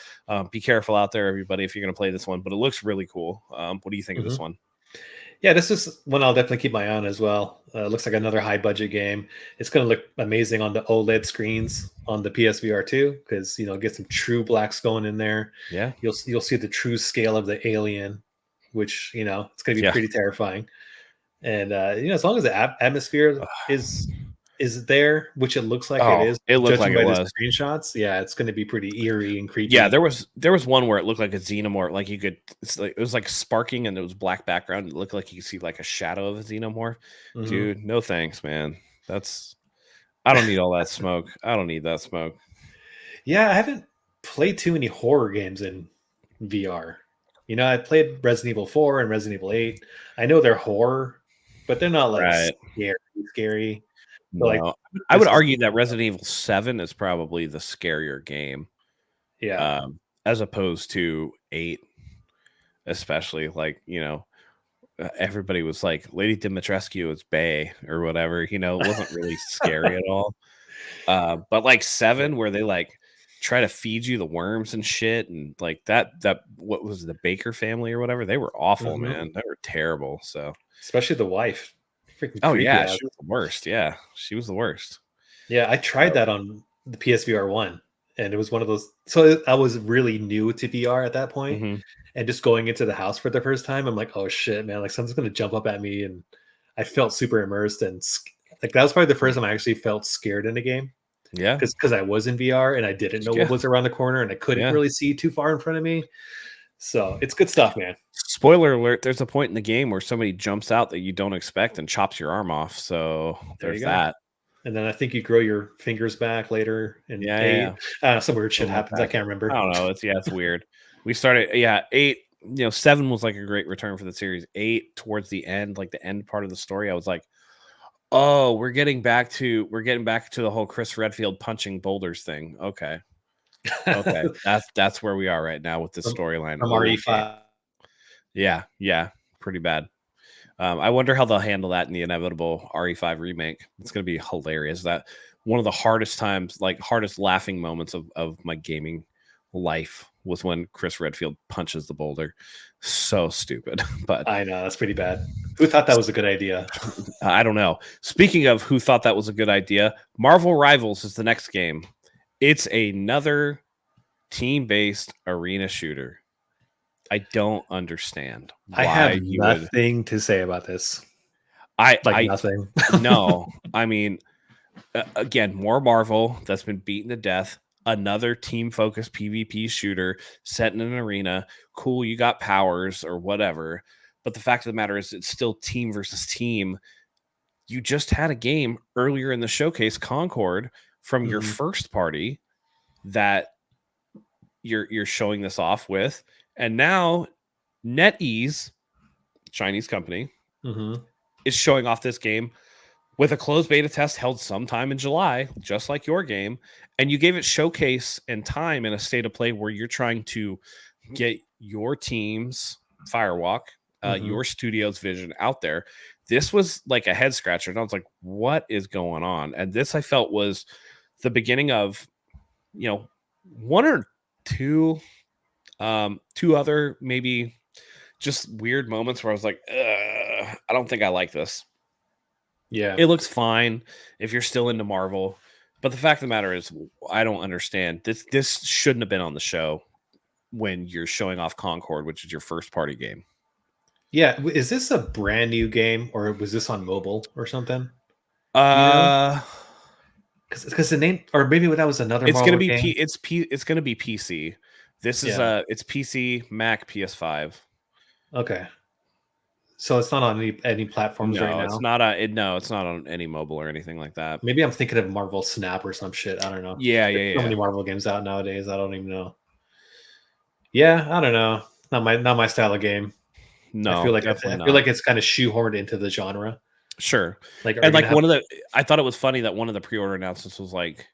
Speaker 1: Be careful out there, everybody, if you're gonna play this one. But it looks really cool. What do you think of
Speaker 2: Mm-hmm.
Speaker 1: this one?
Speaker 2: Yeah, this is one I'll definitely keep my eye on as well. Looks like another high budget game. It's going to look amazing on the OLED screens on the PSVR 2 because get some true blacks going in there.
Speaker 1: Yeah,
Speaker 2: You'll see the true scale of the alien, which it's going to be
Speaker 1: yeah.
Speaker 2: pretty terrifying. And as long as the atmosphere is there, which it looks like it
Speaker 1: Oh,
Speaker 2: is,
Speaker 1: it looked like
Speaker 2: judging
Speaker 1: it
Speaker 2: by the
Speaker 1: was.
Speaker 2: screenshots, yeah, it's going to be pretty eerie and
Speaker 1: Yeah,
Speaker 2: creepy.
Speaker 1: there was one where it looked like a xenomorph. Like it was like sparking and it was black background. It looked like you could see like a shadow of a xenomorph.
Speaker 2: Hmm.
Speaker 1: Dude, no thanks, man. I don't need all that smoke. I don't need that smoke.
Speaker 2: Yeah, I haven't played too many horror games in VR. I played Resident Evil 4 and Resident Evil 8. I know they're horror, but they're not like
Speaker 1: Right.
Speaker 2: scary. But like
Speaker 1: No. I would
Speaker 2: this is
Speaker 1: argue that Resident Evil 7 is probably the scarier game,
Speaker 2: yeah.
Speaker 1: as opposed to 8, especially like, everybody was like, Lady Dimitrescu is Bay or whatever, it wasn't really scary at all. But like 7, where they like try to feed you the worms and shit, and like that what was it, the Baker family or whatever, they were awful,
Speaker 2: Hmm.
Speaker 1: man. They were terrible. So
Speaker 2: Especially the wife. Freaking
Speaker 1: oh
Speaker 2: creepy
Speaker 1: yeah,
Speaker 2: ass.
Speaker 1: she was the worst. Yeah, she was the worst.
Speaker 2: Yeah, I tried
Speaker 1: So,
Speaker 2: that on the PSVR 1, and it was one of those. So I was really new to VR at that point,
Speaker 1: mhm.
Speaker 2: and just going into the house for the first time, I'm like, oh shit, man! Like something's gonna jump up at me, and I felt super immersed and like that was probably the first time I actually felt scared in a game
Speaker 1: Yeah,
Speaker 2: because I was in VR and I didn't know what
Speaker 1: yeah,
Speaker 2: was around the corner and I couldn't
Speaker 1: yeah.
Speaker 2: really see too far in front of me. So it's good stuff, man.
Speaker 1: Spoiler alert, there's a point in the game where somebody jumps out that you don't expect and chops your arm off. So
Speaker 2: There
Speaker 1: there's
Speaker 2: you go.
Speaker 1: that.
Speaker 2: and then I think you grow your fingers back later in
Speaker 1: Yeah.
Speaker 2: 8. Some weird shit
Speaker 1: Something like
Speaker 2: happens. I
Speaker 1: that.
Speaker 2: can't remember.
Speaker 1: I don't know. It's weird. We started 8, 7 was like a great return for the series. 8 towards the end, like the end part of the story, I was like, "Oh, we're getting back to the whole Chris Redfield punching boulders thing." Okay. Okay. That's where we are right now with this storyline.
Speaker 2: From
Speaker 1: Okay.
Speaker 2: RE5.
Speaker 1: Yeah, pretty bad. I wonder how they'll handle that in the inevitable RE5 remake. It's going to be hilarious. That one of the hardest times, like hardest laughing moments of my gaming life was when Chris Redfield punches the boulder. So stupid, but
Speaker 2: I know that's pretty bad. Who thought that was a good idea?
Speaker 1: I don't know. Speaking of who thought that was a good idea, Marvel Rivals is the next game. It's another team-based arena shooter. I don't understand why
Speaker 2: I have
Speaker 1: you would.
Speaker 2: nothing to say about this. Nothing.
Speaker 1: No. I mean, again, more Marvel that's been beaten to death. Another team-focused PvP shooter set in an arena. Cool, you got powers or whatever. But the fact of the matter is, it's still team versus team. You just had a game earlier in the showcase, Concord, from your first party that you're showing this off with, and now NetEase, Chinese company, is showing off this game with a closed beta test held sometime in July, just like your game, and you gave it showcase and time in a state of play where you're trying to get your team's firewalk, your studio's vision out there. This was like a head scratcher, and I was like, "What is going on?" And this I felt was the beginning of, one or two other maybe just weird moments where I was like, I don't think I like this.
Speaker 2: Yeah.
Speaker 1: It looks fine if you're still into Marvel, but the fact of the matter is, I don't understand. This shouldn't have been on the show when you're showing off Concord, which is your first party game.
Speaker 2: Yeah, is this a brand new game or was this on mobile or something?
Speaker 1: Because
Speaker 2: the name, or maybe that was another.
Speaker 1: It's
Speaker 2: Marvel
Speaker 1: gonna be
Speaker 2: game.
Speaker 1: it's gonna be PC. This is it's PC, Mac, PS5.
Speaker 2: Okay. So it's not on any platforms right now.
Speaker 1: It's not it's not on any mobile or anything like that.
Speaker 2: Maybe I'm thinking of Marvel Snap or some shit. I don't know.
Speaker 1: Yeah.
Speaker 2: So many Marvel games out nowadays. I don't even know. Yeah, I don't know. Not my style of game.
Speaker 1: No,
Speaker 2: I feel like it's kind of shoehorned into the genre.
Speaker 1: Sure.
Speaker 2: Like,
Speaker 1: and like I thought it was funny that one of the pre-order announcements was like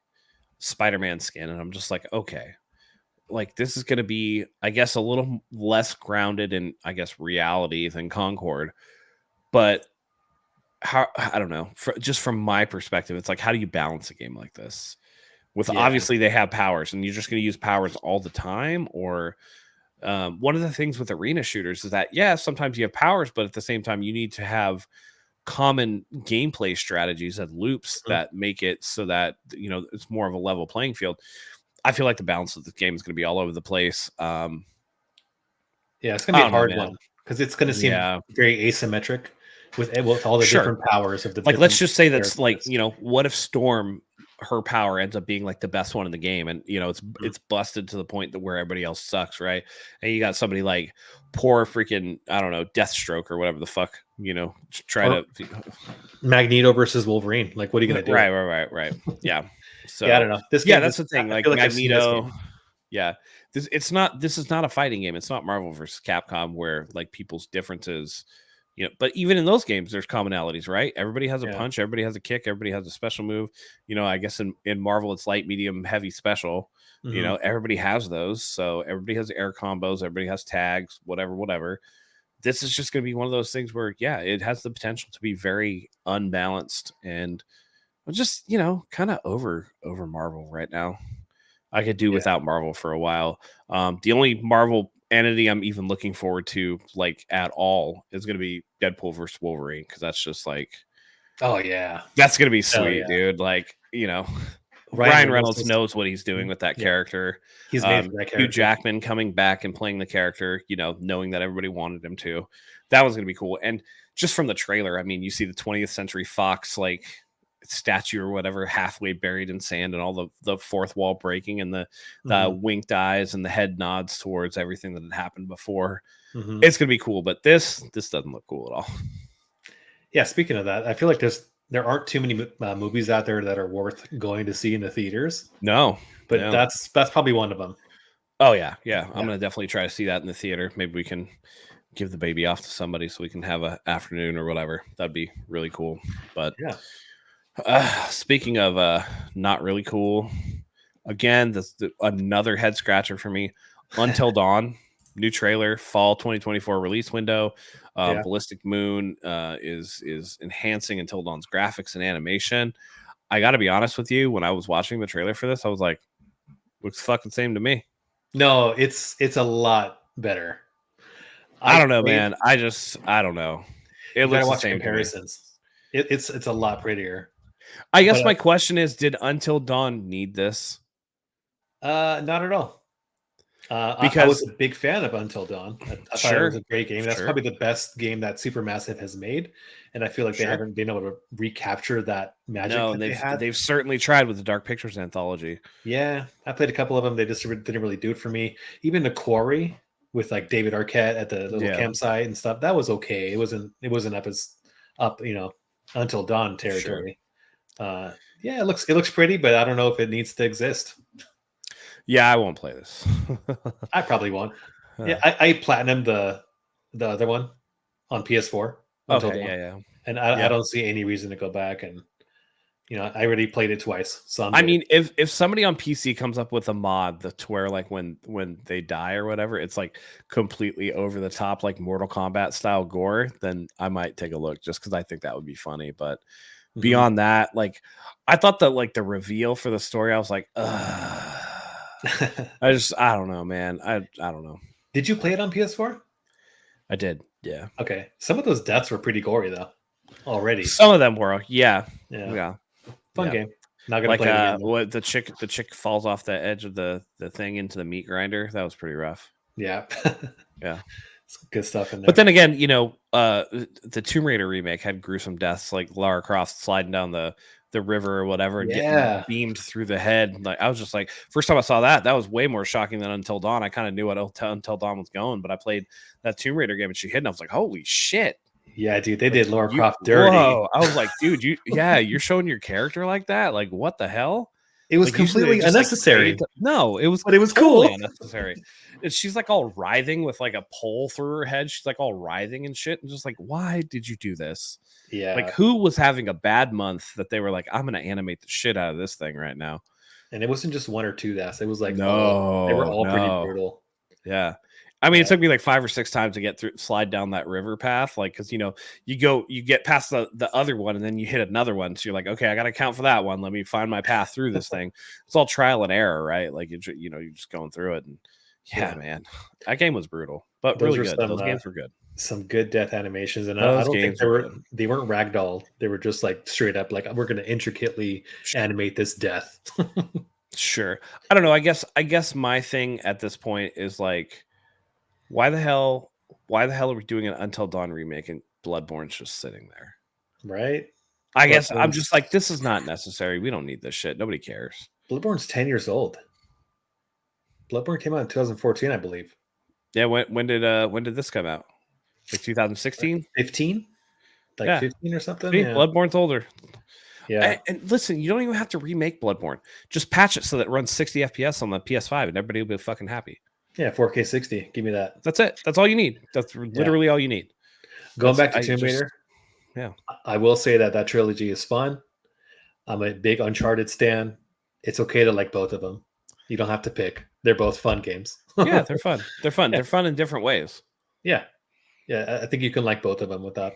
Speaker 1: Spider-Man skin, and I'm just like, okay, like this is going to be, I guess, a little less grounded in, I guess, reality than Concord, but I don't know, just from my perspective, it's like, how do you balance a game like this with obviously they have powers and you're just going to use powers all the time? Or one of the things with arena shooters is that, sometimes you have powers, but at the same time you need to have common gameplay strategies and loops that make it so that it's more of a level playing field. I feel like the balance of the game is going to be all over the place.
Speaker 2: It's gonna be a hard one because it's gonna seem very asymmetric with all the different powers of the.
Speaker 1: Like, let's just say that's like, what if Storm, her power ends up being like the best one in the game, and it's busted to the point that where everybody else sucks, right? And you got somebody like poor freaking, I don't know, Deathstroke or whatever the fuck, try to
Speaker 2: Magneto versus Wolverine. Like, what are you gonna do?
Speaker 1: Right. Yeah. So
Speaker 2: I don't know.
Speaker 1: That's the thing. Like Magneto. Yeah. This is not a fighting game. It's not Marvel versus Capcom where like people's differences. But even in those games, there's commonalities, right? Everybody has a punch, everybody has a kick, everybody has a special move. I guess in Marvel, it's light, medium, heavy, special. Everybody has those. So everybody has air combos, everybody has tags, whatever. This is just going to be one of those things where, it has the potential to be very unbalanced and just, kind of over Marvel right now. I could do without Marvel for a while. The only Marvel entity I'm even looking forward to, like, at all, is going to be Deadpool versus Wolverine, because that's just like, that's going to be sweet, dude. Like, Ryan Reynolds knows what he's doing with that character.
Speaker 2: He's made for that character.
Speaker 1: Hugh Jackman coming back and playing the character, knowing that everybody wanted him to. That was going to be cool. And just from the trailer, I mean, you see the 20th Century Fox, like, statue or whatever halfway buried in sand, and all the fourth wall breaking, and the winked eyes and the head nods towards everything that had happened before. It's gonna be cool, but this doesn't look cool at all.
Speaker 2: Yeah, speaking of that, I feel like there's there aren't too many movies out there that are worth going to see in the theaters.
Speaker 1: No,
Speaker 2: but
Speaker 1: no.
Speaker 2: that's probably one of them.
Speaker 1: Oh yeah. I'm gonna definitely try to see that in the theater. Maybe we can give the baby off to somebody so we can have an afternoon or whatever. That'd be really cool. But speaking of not really cool, again, another head scratcher for me. Until Dawn, new trailer, fall 2024 release window. Ballistic Moon is enhancing Until Dawn's graphics and animation. I got to be honest with you. When I was watching the trailer for this, I was like, looks fucking same to me.
Speaker 2: No, it's a lot better.
Speaker 1: I don't know, man. I don't know. It looks the same
Speaker 2: comparisons. It's a lot prettier.
Speaker 1: I guess my question is, did Until Dawn need this?
Speaker 2: Not at all. Because I was a big fan of Until Dawn. I thought it was a great game. That's probably the best game that Supermassive has made, and I feel like they haven't been able to recapture that magic. No,
Speaker 1: they've certainly tried with the Dark Pictures anthology.
Speaker 2: Yeah, I played a couple of them. They just didn't really do it for me. Even The Quarry with like David Arquette at the little campsite and stuff, that was okay. It wasn't up Until Dawn territory. Yeah, it looks pretty, but I don't know if it needs to exist.
Speaker 1: Yeah, I won't play this.
Speaker 2: I probably won't. Yeah, I platinumed the other one on PS4.
Speaker 1: Okay, yeah.
Speaker 2: And I don't see any reason to go back. And I already played it twice. So
Speaker 1: I mean, if somebody on PC comes up with a mod to where like when they die or whatever, it's like completely over the top, like Mortal Kombat style gore, then I might take a look just because I think that would be funny. But beyond that, like I thought that like the reveal for the story, I was like, I don't know, man. I don't know.
Speaker 2: Did you play it on PS4?
Speaker 1: I did. Yeah.
Speaker 2: Okay. Some of those deaths were pretty gory though. Already.
Speaker 1: Some of them were. Yeah.
Speaker 2: Fun game. Not gonna
Speaker 1: like
Speaker 2: play it again,
Speaker 1: what the chick falls off the edge of the thing into the meat grinder. That was pretty rough.
Speaker 2: Yeah.
Speaker 1: Yeah.
Speaker 2: Some good stuff in there.
Speaker 1: But then again, the Tomb Raider remake had gruesome deaths, like Lara Croft sliding down the river or whatever and getting beamed through the head. Like I was just like, first time I saw that was way more shocking than Until Dawn. I kind of knew what Until Dawn was going, but I played that Tomb Raider game and she hit and I was like, holy shit.
Speaker 2: Yeah, dude, they did Lara Croft dirty.
Speaker 1: Whoa. I was like, dude, you're showing your character like that? Like, what the hell?
Speaker 2: It was completely unnecessary.
Speaker 1: No, it was,
Speaker 2: but it was totally cool.
Speaker 1: Unnecessary. And she's like all writhing with like a pole through her head. She's like all writhing and shit. And just like, why did you do this?
Speaker 2: Yeah.
Speaker 1: Like, who was having a bad month that they were like, I'm going to animate the shit out of this thing right now?
Speaker 2: And it wasn't just one or two deaths. It was like, they were all pretty brutal.
Speaker 1: Yeah. I mean, it took me like 5 or 6 times to slide down that river path. Like, cause you get past the other one and then you hit another one. So you're like, okay, I got to count for that one. Let me find my path through this thing. It's all trial and error, right? Like, you're just going through it. And man, that game was brutal, but really good. Those games were good.
Speaker 2: Some good death animations. And I don't think they weren't ragdoll. They were just like straight up, like, we're going to intricately animate this death.
Speaker 1: Sure. I don't know. I guess my thing at this point is like, why the hell are we doing an Until Dawn remake and Bloodborne's just sitting there?
Speaker 2: Right?
Speaker 1: I guess I'm just like, this is not necessary. We don't need this shit. Nobody cares.
Speaker 2: Bloodborne's 10 years old. Bloodborne came out in 2014, I believe.
Speaker 1: Yeah, when did this come out? Like 2016?
Speaker 2: 15? Like 15 or something?
Speaker 1: See, yeah. Bloodborne's older.
Speaker 2: Yeah.
Speaker 1: And listen, you don't even have to remake Bloodborne. Just patch it so that it runs 60 FPS on the PS5 and everybody will be fucking happy.
Speaker 2: Yeah, 4K 60. Give me that.
Speaker 1: That's it. That's all you need. That's literally all you need.
Speaker 2: Going back to Tomb Raider.
Speaker 1: Yeah.
Speaker 2: I will say that trilogy is fun. I'm a big Uncharted stan. It's okay to like both of them. You don't have to pick. They're both fun games.
Speaker 1: Yeah, they're fun. They're fun. Yeah. They're fun in different ways.
Speaker 2: Yeah. Yeah, I think you can like both of them without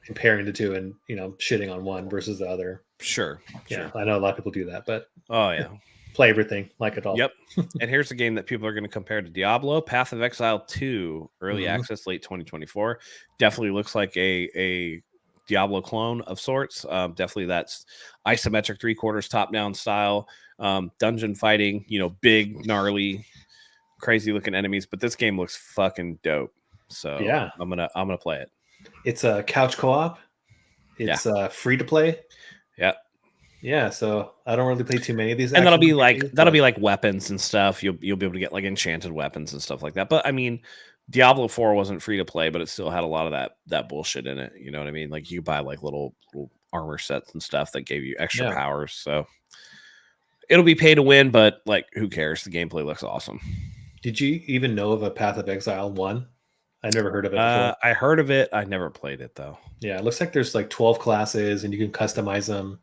Speaker 2: comparing the two and, shitting on one versus the other.
Speaker 1: Sure.
Speaker 2: Yeah, I know a lot of people do that, but
Speaker 1: oh yeah.
Speaker 2: Play everything, like it all.
Speaker 1: Yep. And here's a game that people are going to compare to Diablo, Path of Exile 2, early access, late 2024. Definitely looks like a Diablo clone of sorts. Definitely that's isometric 3/4 top-down style, dungeon fighting, big, gnarly, crazy looking enemies. But this game looks fucking dope. So yeah, I'm gonna play it.
Speaker 2: It's a couch co-op. It's free to play.
Speaker 1: Yeah.
Speaker 2: Yeah, so I don't really play too many of these.
Speaker 1: And that'll be like weapons and stuff. You'll be able to get like enchanted weapons and stuff like that. But I mean, Diablo 4 wasn't free to play, but it still had a lot of that bullshit in it. You know what I mean? Like you buy like little armor sets and stuff that gave you extra powers. So it'll be pay to win, but like, who cares? The gameplay looks awesome.
Speaker 2: Did you even know of a Path of Exile 1? I never heard of it before.
Speaker 1: I heard of it. I never played it though.
Speaker 2: Yeah, it looks like there's like 12 classes and you can customize them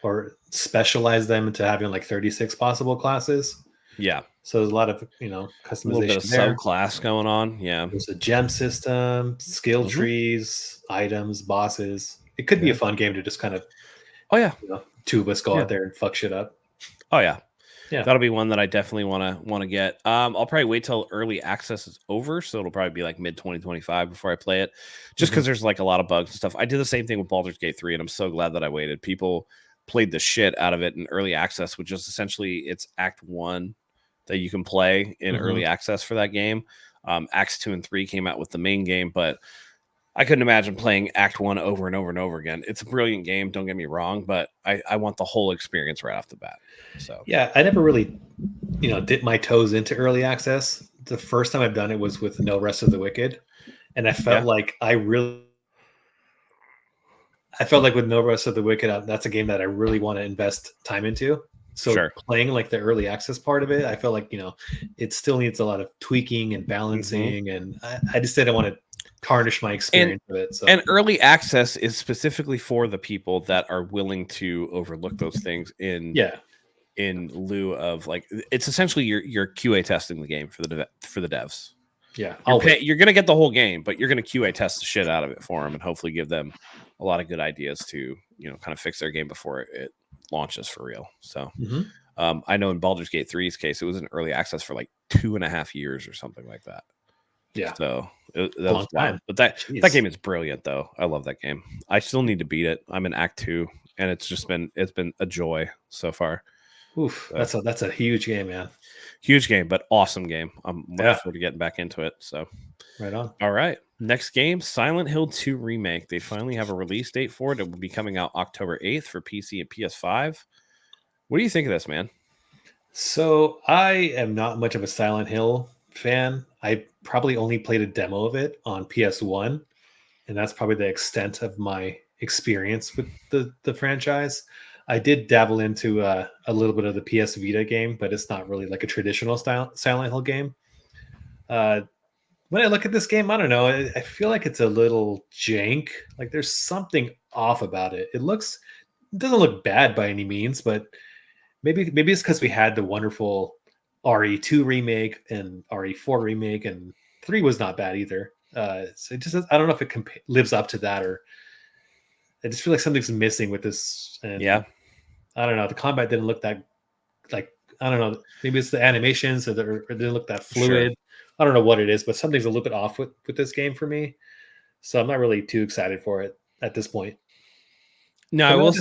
Speaker 2: or specialize them into having like 36 possible classes.
Speaker 1: Yeah.
Speaker 2: So there's a lot of, customization. A little bit of
Speaker 1: subclass going on. Yeah.
Speaker 2: There's a gem system, skill trees, items, bosses. It could be a fun game to just kind of, two of us go out there and fuck shit up.
Speaker 1: Oh yeah. Yeah. That'll be one that I definitely want to get. I'll probably wait till early access is over. So it'll probably be like mid 2025 before I play it, just because there's like a lot of bugs and stuff. I did the same thing with Baldur's Gate 3, and I'm so glad that I waited. People played the shit out of it in early access, which is essentially it's Act 1 that you can play in early access for that game. Acts 2 and 3 came out with the main game, but I couldn't imagine playing Act 1 over and over and over again. It's a brilliant game, don't get me wrong, but I want the whole experience right off the bat. So
Speaker 2: yeah, I never really, dipped my toes into early access. The first time I've done it was with No Rest of the Wicked, and I felt like with No Rest of the Wicked, that's a game that I really want to invest time into. So playing like the early access part of it, I felt like, it still needs a lot of tweaking and balancing. And I just didn't want to tarnish my experience with it. So.
Speaker 1: And early access is specifically for the people that are willing to overlook those things in lieu of like, it's essentially you're QA testing the game for the devs.
Speaker 2: Yeah.
Speaker 1: You're going to get the whole game, but you're going to QA test the shit out of it for them and hopefully give them a lot of good ideas to, kind of fix their game before it launches for real. So I know in Baldur's Gate 3's case, it was in early access for like 2.5 years or something like that.
Speaker 2: Yeah.
Speaker 1: So that was wild. But that game is brilliant though. I love that game. I still need to beat it. I'm in Act 2 and it's been a joy so far.
Speaker 2: Oof. So. That's a huge game, man.
Speaker 1: Huge game, but awesome game. I'm looking forward to getting back into it. So
Speaker 2: right on.
Speaker 1: All right. Next game, Silent Hill 2 Remake. They finally have a release date for it. It will be coming out October 8th for PC and PS5. What do you think of this, man?
Speaker 2: So I am not much of a Silent Hill fan. I probably only played a demo of it on PS1, and that's probably the extent of my experience with the franchise. I did dabble into a little bit of the PS Vita game, but it's not really like a traditional style Silent Hill game. When I look at this game, I don't know. I feel like it's a little jank. Like there's something off about it. It doesn't look bad by any means, but maybe it's because we had the wonderful RE2 remake and RE4 remake, and 3 was not bad either. So I don't know if it lives up to that, or I just feel like something's missing with this. And I don't know. The combat didn't look that like, I don't know. Maybe it's the animations or it didn't look that fluid. Sure. I don't know what it is, but something's a little bit off with this game for me. So I'm not really too excited for it at this point.
Speaker 1: No, I will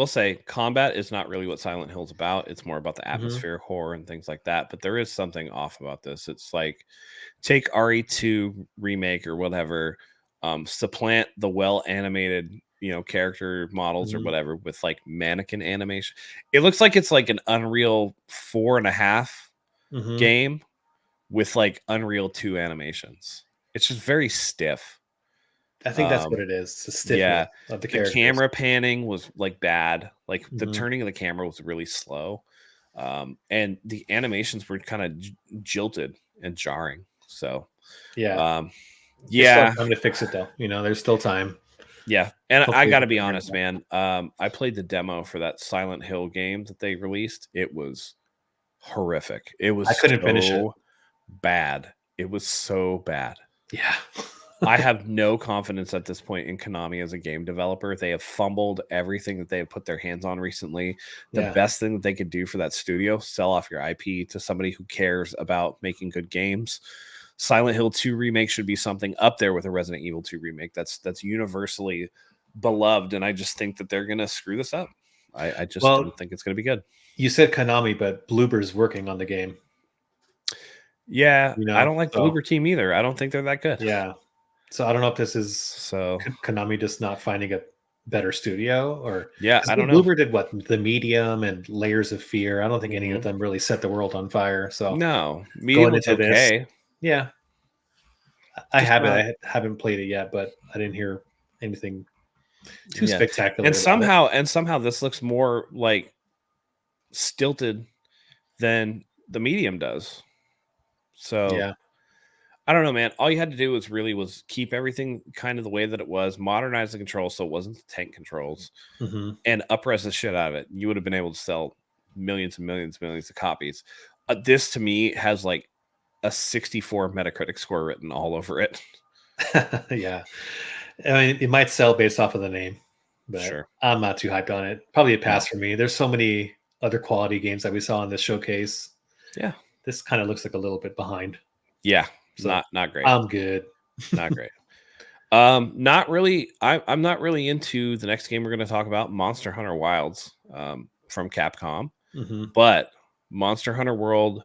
Speaker 1: say combat is not really what Silent Hill's about. It's more about the atmosphere, horror, and things like that. But there is something off about this. It's like take RE2 remake or whatever, supplant the well-animated, character models or whatever with like mannequin animation. It looks like it's like an Unreal 4.5 game with like Unreal 2 animations. It's just very stiff.
Speaker 2: I think that's what it is. The stiffness of the characters.
Speaker 1: The camera panning was like bad. Like the turning of the camera was really slow. And the animations were kind of jilted and jarring. So
Speaker 2: there's still time to fix it though. There's still time.
Speaker 1: Yeah. And hopefully I gotta be honest, man. I played the demo for that Silent Hill game that they released. It was horrific. It was
Speaker 2: finish it.
Speaker 1: Bad. It was so bad.
Speaker 2: Yeah.
Speaker 1: I have no confidence at this point in Konami as a game developer. They have fumbled everything that they have put their hands on recently. The best thing that they could do for that studio, sell off your IP to somebody who cares about making good games. Silent Hill 2 remake should be something up there with a Resident Evil 2 remake. That's universally beloved, and I just think that they're going to screw this up. I just don't think it's going to be good.
Speaker 2: You said Konami, but Bloober's working on the game.
Speaker 1: Yeah, I don't like the Bloober team either. I don't think they're that good.
Speaker 2: Yeah. So I don't know if this is Konami just not finding a better studio, or
Speaker 1: I don't know.
Speaker 2: Bloober did what, The Medium and Layers of Fear. I don't think any of them really set the world on fire. So
Speaker 1: no, Medium was okay.
Speaker 2: Yeah, I haven't played it yet, but I didn't hear anything too spectacular.
Speaker 1: And somehow this looks more like stilted than the medium does. So
Speaker 2: yeah,
Speaker 1: I don't know, man. All you had to do was keep everything kind of the way that it was, modernize the controls so it wasn't the tank controls, and up-res the shit out of it. You would have been able to sell millions and millions and millions of copies. This to me has like a 64 Metacritic score written all over it.
Speaker 2: Yeah, I mean, it might sell based off of the name, but
Speaker 1: Sure.
Speaker 2: I'm not too hyped on it. Probably a pass for me. There's so many other quality games that we saw in this showcase.
Speaker 1: Yeah.
Speaker 2: This kind of looks like a little bit behind.
Speaker 1: Yeah.
Speaker 2: So
Speaker 1: not great.
Speaker 2: I'm good.
Speaker 1: Not great. Not really. I'm not really into the next game we're going to talk about, Monster Hunter Wilds, from Capcom. But Monster Hunter World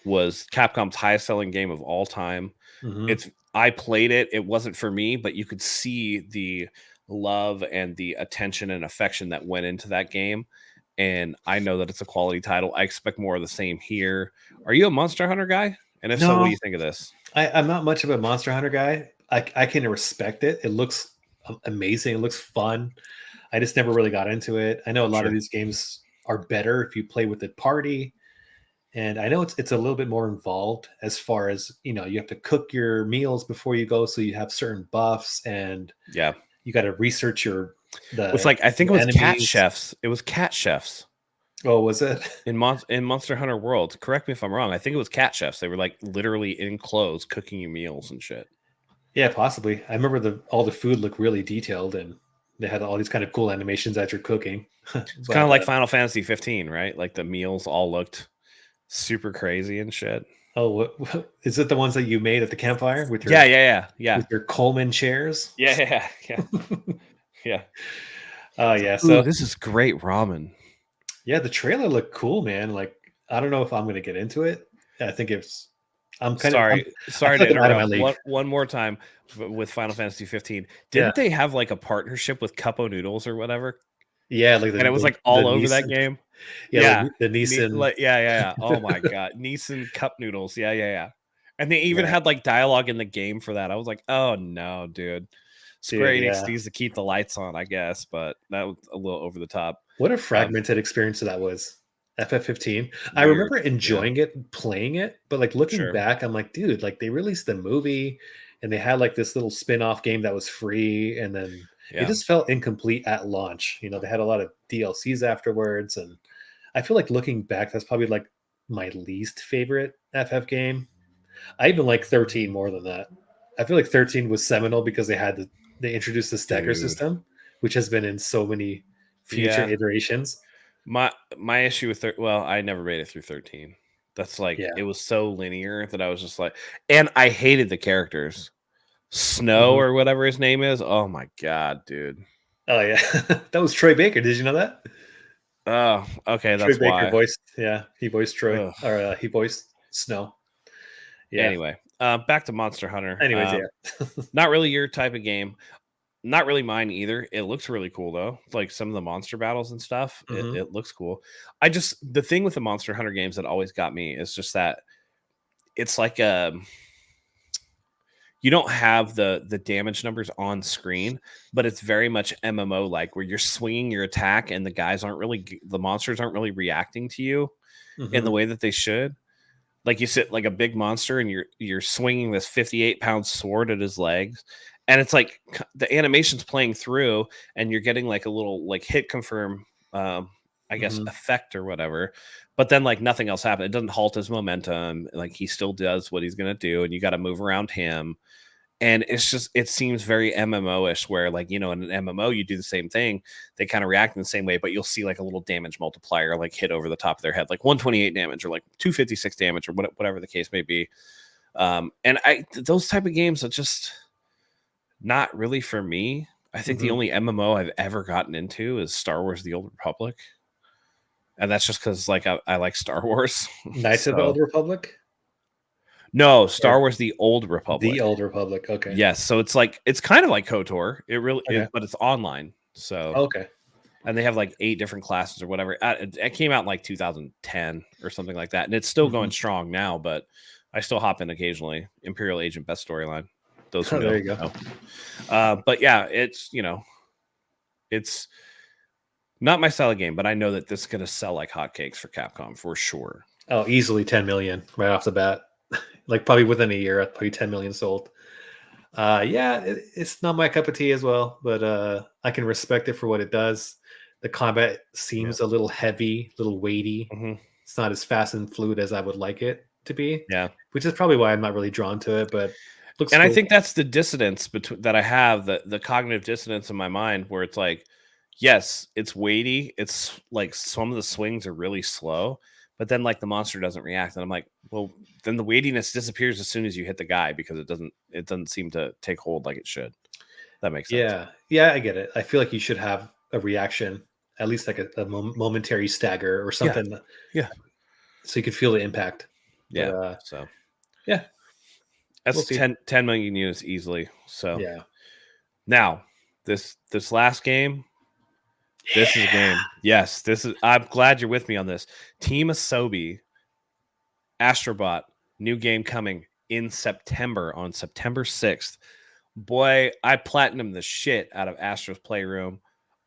Speaker 1: was Capcom's highest selling game of all time. I played it. It wasn't for me, but you could see the love and the attention and affection that went into that game. And I know that it's a quality title. I expect more of the same here. Are you a Monster Hunter guy? And if so, what do you think of this?
Speaker 2: I'm not much of a Monster Hunter guy. I can respect it. It looks amazing. It looks fun. I just never really got into it. I know a lot of these games are better if you play with the party. And I know it's a little bit more involved as far as, you have to cook your meals before you go. So you have certain buffs and you got to research
Speaker 1: it's like, I think it was enemies. Cat chefs. It was cat chefs.
Speaker 2: Oh, was it?
Speaker 1: In Monster Hunter World. Correct me if I'm wrong. I think it was cat chefs. They were like literally in clothes cooking you meals and shit.
Speaker 2: Yeah, possibly. I remember all the food looked really detailed and they had all these kind of cool animations as you're cooking.
Speaker 1: It's kind of like Final Fantasy 15, right? Like the meals all looked super crazy and shit.
Speaker 2: Oh, is it the ones that you made at the campfire with your with your Coleman chairs?
Speaker 1: Yeah. Yeah.
Speaker 2: Oh yeah.
Speaker 1: So this is great ramen.
Speaker 2: Yeah, the trailer looked cool, man. Like, I don't know if I'm gonna get into it. I think I'm sorry
Speaker 1: to interrupt. One more time with Final Fantasy 15. Didn't they have like a partnership with Cupo Noodles or whatever?
Speaker 2: Yeah, like
Speaker 1: and it was like all over that game.
Speaker 2: Yeah, like the Nissan.
Speaker 1: Yeah. Oh my god, Nissan cup noodles. Yeah. And they even had like dialogue in the game for that. I was like, oh no, dude. Square Enix needs to keep the lights on, I guess, but that was a little over the top.
Speaker 2: What a fragmented experience that was. FF15. I remember enjoying it, playing it, but like looking back, I'm like, dude, like they released the movie and they had like this little spin-off game that was free, and then it just felt incomplete at launch. They had a lot of DLCs afterwards, and I feel like looking back, that's probably like my least favorite FF game. I even like 13 more than that. I feel like 13 was seminal because they introduced the stagger system, which has been in so many future iterations.
Speaker 1: My issue with I never made it through 13. That's like it was so linear that I was just like, and I hated the characters. Snow or whatever his name is. Oh my god, dude.
Speaker 2: Oh yeah, that was Troy Baker. Did you know that?
Speaker 1: Oh, okay,
Speaker 2: Troy
Speaker 1: that's
Speaker 2: Baker
Speaker 1: why.
Speaker 2: voiced. Yeah, he voiced Troy, or he voiced Snow.
Speaker 1: Yeah. Anyway, back to Monster Hunter.
Speaker 2: Anyways,
Speaker 1: not really your type of game. Not really mine either. It looks really cool though. Like some of the monster battles and stuff. It looks cool. The thing with the Monster Hunter games that always got me is just that it's like you don't have the damage numbers on screen, but it's very much MMO like, where you're swinging your attack and the monsters aren't really reacting to you in the way that they should. Like you sit like a big monster and you're swinging this 58-pound sword at his legs, and it's like the animation's playing through and you're getting like a little like hit confirm I guess effect or whatever, but then like nothing else happened. It doesn't halt his momentum. Like he still does what he's gonna do, and you got to move around him. And it seems very MMO-ish, where like, in an MMO you do the same thing. They kind of react in the same way, but you'll see like a little damage multiplier like hit over the top of their head, like 128 damage or like 256 damage or whatever the case may be. And those type of games are just not really for me. I think the only MMO I've ever gotten into is Star Wars: The Old Republic. And that's just because like I like Star Wars.
Speaker 2: Knights of the Old Republic?
Speaker 1: No, Star Wars: The Old Republic.
Speaker 2: The Old Republic, okay.
Speaker 1: Yes, so it's kind of like KOTOR. It really is, but it's online. So
Speaker 2: okay.
Speaker 1: And they have like 8 different classes or whatever. It came out in like 2010 or something like that, and it's still going strong now. But I still hop in occasionally. Imperial Agent, best storyline. Those who know.
Speaker 2: There you go.
Speaker 1: But yeah, it's it's not my style of game, but I know that this is going to sell like hotcakes for Capcom for sure.
Speaker 2: Oh, easily 10 million right off the bat. Like probably within a year, probably 10 million sold. Yeah, it's not my cup of tea as well, but I can respect it for what it does. The combat seems a little heavy, a little weighty.
Speaker 1: Mm-hmm.
Speaker 2: It's not as fast and fluid as I would like it to be.
Speaker 1: Yeah,
Speaker 2: which is probably why I'm not really drawn to it. But looks
Speaker 1: and I
Speaker 2: cool.
Speaker 1: think that's the dissonance between that I have, the cognitive dissonance in my mind, where it's like, yes, it's weighty. It's like some of the swings are really slow, but then like the monster doesn't react, and I'm like, well, then the weightiness disappears as soon as you hit the guy because it doesn't seem to take hold like it should. That makes sense.
Speaker 2: Yeah, I get it. I feel like you should have a reaction, at least like a momentary stagger or something.
Speaker 1: Yeah.
Speaker 2: So you could feel the impact.
Speaker 1: Yeah.
Speaker 2: But,
Speaker 1: so
Speaker 2: yeah,
Speaker 1: that's 10 million units easily. So
Speaker 2: yeah.
Speaker 1: Now this last game. This is a game. Yes, I'm glad you're with me on this. Team Asobi, Astrobot, new game coming in September, on September 6th. Boy, I platinum the shit out of Astro's Playroom.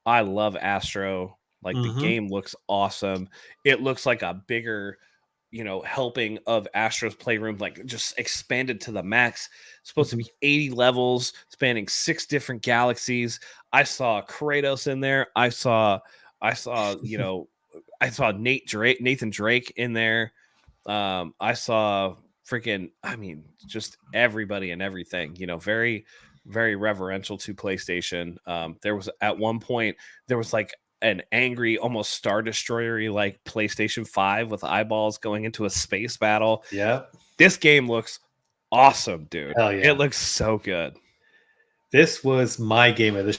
Speaker 1: I love Astro. Like, the game looks awesome. It looks like a bigger, helping of Astro's Playroom, like just expanded to the max. It's supposed to be 80 levels, spanning 6 different galaxies. I saw Kratos in there. I saw, I saw Nathan Drake in there. I saw freaking, just everybody and everything, very, very reverential to PlayStation. There was at one point, there was like an angry, almost Star Destroyer like PlayStation 5 with eyeballs going into a space battle.
Speaker 2: Yeah.
Speaker 1: This game looks awesome, dude.
Speaker 2: Hell yeah.
Speaker 1: It looks so good.
Speaker 2: This was my game of the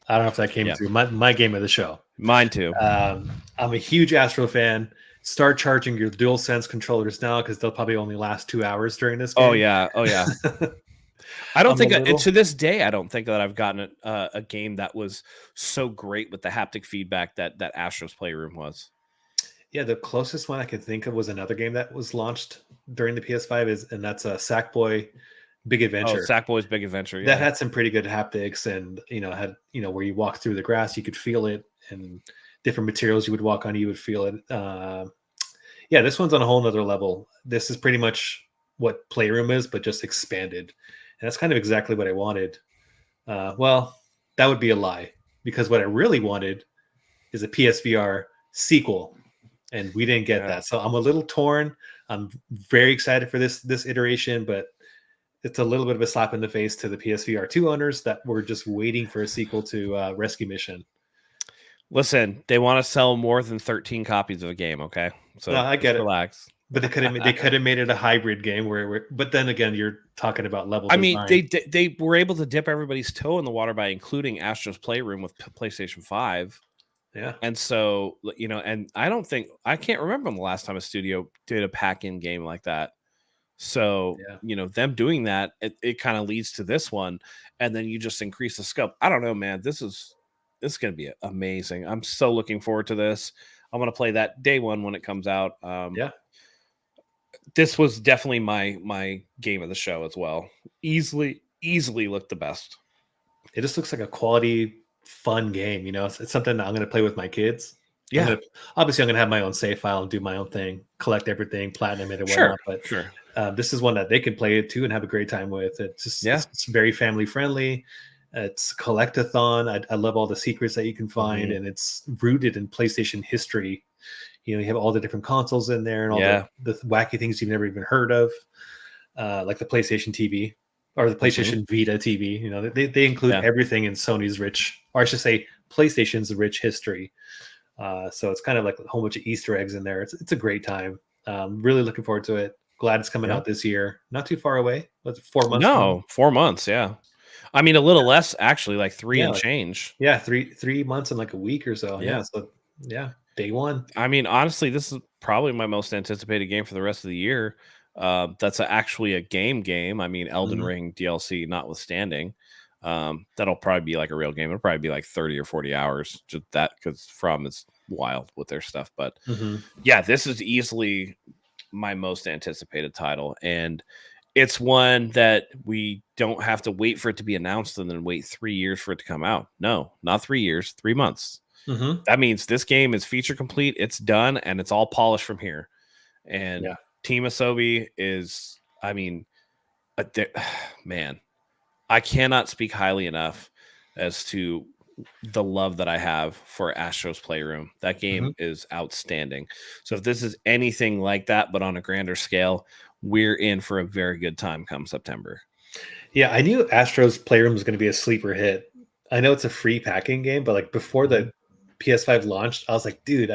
Speaker 2: I don't know if that came through. My game of the show.
Speaker 1: Mine too.
Speaker 2: I'm a huge Astro fan. Start charging your DualSense controllers now because they'll probably only last 2 hours during this game.
Speaker 1: Oh yeah. I don't think to this day, I don't think that I've gotten a game that was so great with the haptic feedback that Astro's Playroom was.
Speaker 2: Yeah, the closest one I could think of was another game that was launched during the PS5 and that's Sackboy Big Adventure.
Speaker 1: Oh, Sackboy's Big Adventure. Yeah.
Speaker 2: That had some pretty good haptics and had where you walk through the grass, you could feel it, and different materials you would walk on, you would feel it. Yeah, this one's on a whole nother level. This is pretty much what Playroom is, but just expanded. And that's kind of exactly what I wanted. Well, that would be a lie, because what I really wanted is a PSVR sequel, and we didn't get that. So I'm a little torn. I'm very excited for this iteration, but it's a little bit of a slap in the face to the PSVR 2 owners that were just waiting for a sequel to Rescue Mission.
Speaker 1: Listen, they want to sell more than 13 copies of a game, okay? So
Speaker 2: no, I get it.
Speaker 1: Relax.
Speaker 2: But they could have made it a hybrid game but then again, you're talking about level design.
Speaker 1: They were able to dip everybody's toe in the water by including Astro's Playroom with PlayStation 5.
Speaker 2: Yeah.
Speaker 1: And so, and I can't remember the last time a studio did a pack-in game like that. So, them doing that, it kind of leads to this one, and then you just increase the scope. I don't know, man. This is going to be amazing. I'm so looking forward to this. I'm going to play that day one when it comes out. This was definitely my game of the show as well. Easily looked the best.
Speaker 2: It just looks like a quality, fun game. It's something that I'm going to play with my kids.
Speaker 1: Yeah.
Speaker 2: Obviously, I'm going to have my own save file and do my own thing, collect everything, platinum it, and whatnot. But this is one that they can play it too and have a great time with. It's just it's very family friendly. It's collectathon. I love all the secrets that you can find, and it's rooted in PlayStation history. You have all the different consoles in there and all the wacky things you've never even heard of, like the PlayStation TV or the PlayStation Vita TV. They include everything in Sony's rich, or I should say, PlayStation's rich history. So it's kind of like a whole bunch of Easter eggs in there. It's a great time. Really looking forward to it. Glad it's coming out this year. Not too far away. What's it, 4 months?
Speaker 1: No, 4 months. Yeah. A little less actually, like 3 and change.
Speaker 2: Yeah, 3 months and like a week or so. Yeah. So day one.
Speaker 1: Honestly, this is probably my most anticipated game for the rest of the year. That's actually a game. Elden Ring DLC notwithstanding. That'll probably be like a real game. It'll probably be like 30 or 40 hours. Just that, because From is wild with their stuff. But this is easily my most anticipated title, and it's one that we don't have to wait for it to be announced and then wait 3 years for it to come out. No, not 3 years, 3 months. That means this game is feature complete. It's done and it's all polished from here. And Team Asobi is, I mean, man, I cannot speak highly enough as to the love that I have for Astro's Playroom. That game is outstanding. So if this is anything like that, but on a grander scale, we're in for a very good time come September.
Speaker 2: Yeah, I knew Astro's Playroom was going to be a sleeper hit. I know it's a free packing game, but like before the PS5 launched, I was like, dude,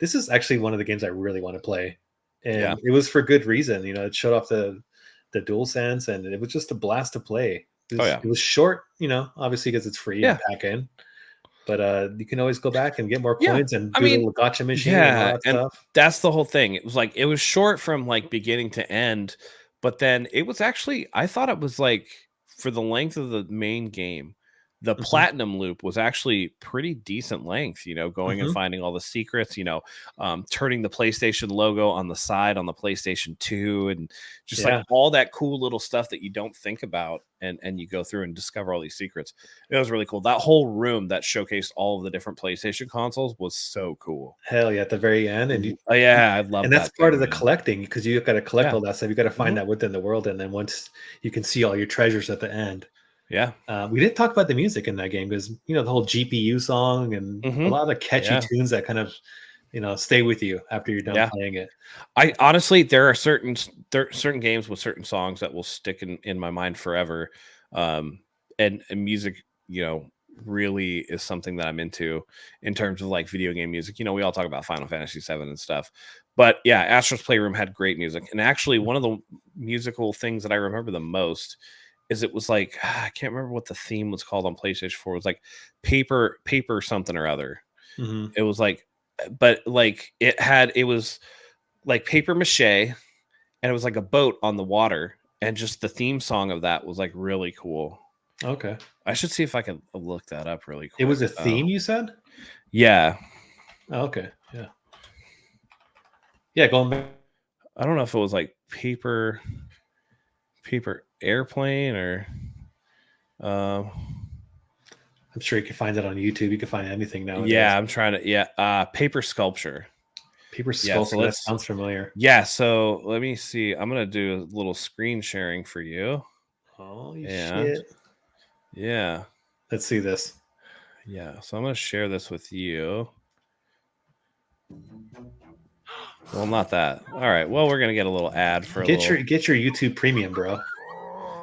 Speaker 2: this is actually one of the games I really want to play. And it was for good reason. You know, it showed off the DualSense, and it was just a blast to play. It was short, you know, obviously because it's free and pack in. But you can always go back and get more coins and do a little gotcha machine and all that stuff.
Speaker 1: That's the whole thing. It was like it was short from like beginning to end, but then it was actually I thought it was like for the length of the main game, the platinum loop was actually pretty decent length, you know, going and finding all the secrets, you know, turning the PlayStation logo on the side on the PlayStation 2 and just like all that cool little stuff that you don't think about and you go through and discover all these secrets. It was really cool. That whole room that showcased all of the different PlayStation consoles was so cool.
Speaker 2: Hell yeah, at the very end. And
Speaker 1: I love that.
Speaker 2: And that's part of the collecting because you've got to collect all that stuff. You got to find that within the world. And then once you can see all your treasures at the end.
Speaker 1: Yeah.
Speaker 2: We didn't talk about the music in that game because, you know, the whole GPU song and a lot of the catchy tunes that kind of, you know, stay with you after you're done playing it.
Speaker 1: I honestly, there are certain games with certain songs that will stick in my mind forever. And music, you know, really is something that I'm into in terms of like video game music. You know, we all talk about Final Fantasy VII and stuff, but yeah, Astro's Playroom had great music. And actually one of the musical things that I remember the most is it was like, I can't remember what the theme was called on PlayStation 4. It was like paper something or other. It was like, but like it was like paper mache and it was like a boat on the water. And just the theme song of that was like really cool.
Speaker 2: Okay.
Speaker 1: I should see if I can look that up really quick.
Speaker 2: It was a theme, you said?
Speaker 1: Yeah.
Speaker 2: Oh, okay. Yeah. Yeah, going back.
Speaker 1: I don't know if it was like paper airplane or
Speaker 2: I'm sure you can find it on YouTube. You can find anything nowadays.
Speaker 1: Yeah, I'm trying to paper sculpture.
Speaker 2: Paper sculpture, that sounds familiar.
Speaker 1: Yeah, so let me see. I'm gonna do a little screen sharing for you.
Speaker 2: Holy shit.
Speaker 1: Yeah.
Speaker 2: Let's see this.
Speaker 1: Yeah, so I'm gonna share this with you. Well, not that. All right. Well, we're gonna get a little ad for
Speaker 2: get your YouTube Premium, bro.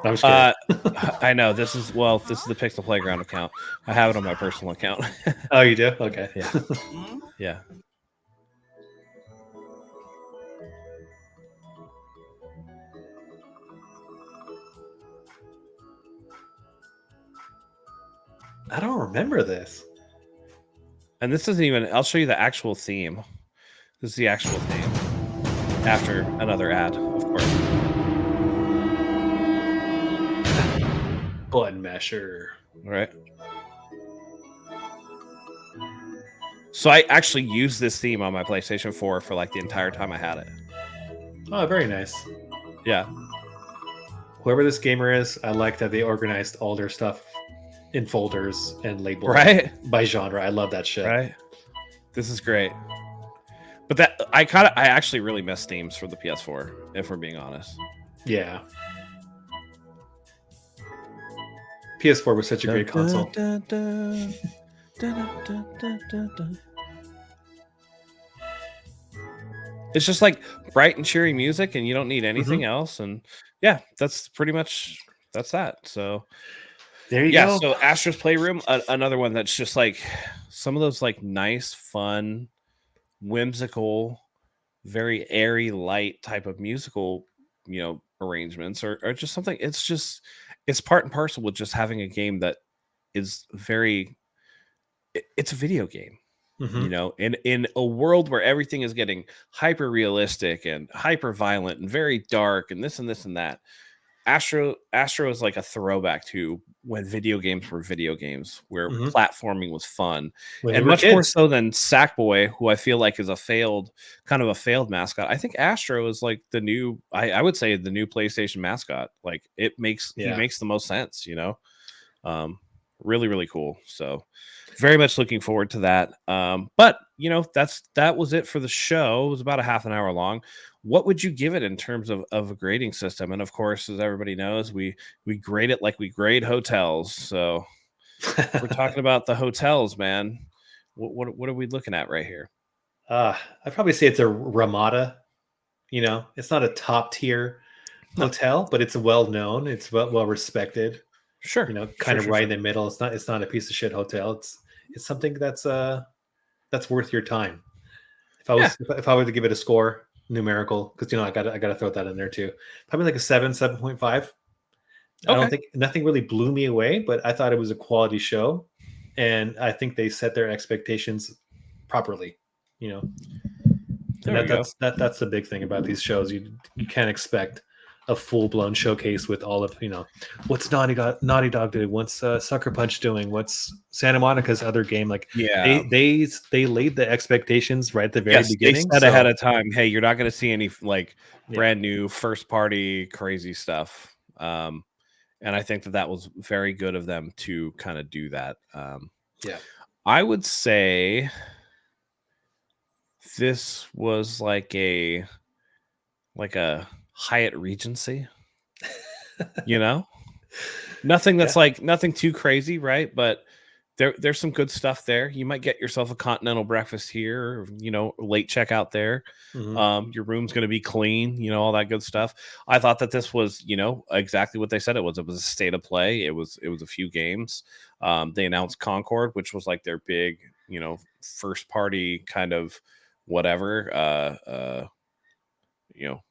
Speaker 2: I'm just kidding.
Speaker 1: I know this is the Pixel Playground account. I have it on my personal account.
Speaker 2: Oh, you do? Okay.
Speaker 1: Yeah. Yeah.
Speaker 2: I don't remember this.
Speaker 1: And this isn't even. I'll show you the actual theme. This is the actual theme. After another ad, of course.
Speaker 2: Button masher.
Speaker 1: Right. So I actually used this theme on my PlayStation 4 for like the entire time I had it.
Speaker 2: Oh, very nice.
Speaker 1: Yeah.
Speaker 2: Whoever this gamer is, I like that they organized all their stuff in folders and labeled by genre. I love that shit.
Speaker 1: Right. This is great. But I actually really miss themes for the PS4, if we're being honest.
Speaker 2: Yeah. PS4 was such a great console.
Speaker 1: It's just like bright and cheery music, and you don't need anything else. And yeah, that's pretty much that. So
Speaker 2: there you go.
Speaker 1: So Astro's Playroom, another one that's just like some of those like nice, fun, whimsical, very airy, light type of musical, you know, arrangements or just something. It's part and parcel with just having a game that is it's a video game. You know, in a world where everything is getting hyper realistic and hyper violent and very dark and this and this and that. Astro is like a throwback to when video games were video games, where
Speaker 2: Mhm.
Speaker 1: platforming was fun,
Speaker 2: When we
Speaker 1: and
Speaker 2: were
Speaker 1: much more
Speaker 2: kids.
Speaker 1: so than Sackboy, who I feel like is a failed mascot. I think Astro is like the new, I would say the new PlayStation mascot. Like he makes the most sense, you know. Really, really cool. So very much looking forward to that. But you know, that was it for the show. It was about a half an hour long. What would you give it in terms of a grading system? And of course, as everybody knows, we grade it like we grade hotels. So if we're talking about the hotels, man, what are we looking at right here?
Speaker 2: I'd probably say it's a Ramada. You know, it's not a top tier
Speaker 1: No,
Speaker 2: hotel, but it's well known. It's well respected.
Speaker 1: sure,
Speaker 2: You know, kind
Speaker 1: sure,
Speaker 2: of
Speaker 1: sure,
Speaker 2: right
Speaker 1: sure.
Speaker 2: in the middle. It's not a piece of shit hotel. It's something that's worth your time.
Speaker 1: Yeah.
Speaker 2: If I were to give it a score numerical, because you know I gotta throw that in there too. Probably like a 7.5. I don't
Speaker 1: Okay.
Speaker 2: think nothing really blew me away, but I thought it was a quality show, and I think they set their expectations properly. You know, and
Speaker 1: There we go.
Speaker 2: that's the big thing about these shows. You can't expect a full blown showcase with all of what's Naughty Dog doing, what's Sucker Punch doing, what's Santa Monica's other game. Like
Speaker 1: Yeah.
Speaker 2: they laid the expectations right at the very
Speaker 1: Yes, they
Speaker 2: beginning.
Speaker 1: said ahead
Speaker 2: So
Speaker 1: of time, "Hey, you're not gonna see any like
Speaker 2: yeah,
Speaker 1: brand new first party crazy stuff." And I think that was very good of them to kind of do that.
Speaker 2: yeah.
Speaker 1: I would say this was like a Hyatt Regency, you know? Nothing
Speaker 2: Yeah.
Speaker 1: that's like nothing too crazy, right? But there's some good stuff there. You might get yourself a continental breakfast here, or, you know, late checkout there.
Speaker 2: Hmm.
Speaker 1: Your room's going to be clean, you know, all that good stuff. I thought that this was, you know, exactly what they said it was. It was a state of play. It was a few games. They announced Concord, which was like their big, you know, first party kind of whatever. You know,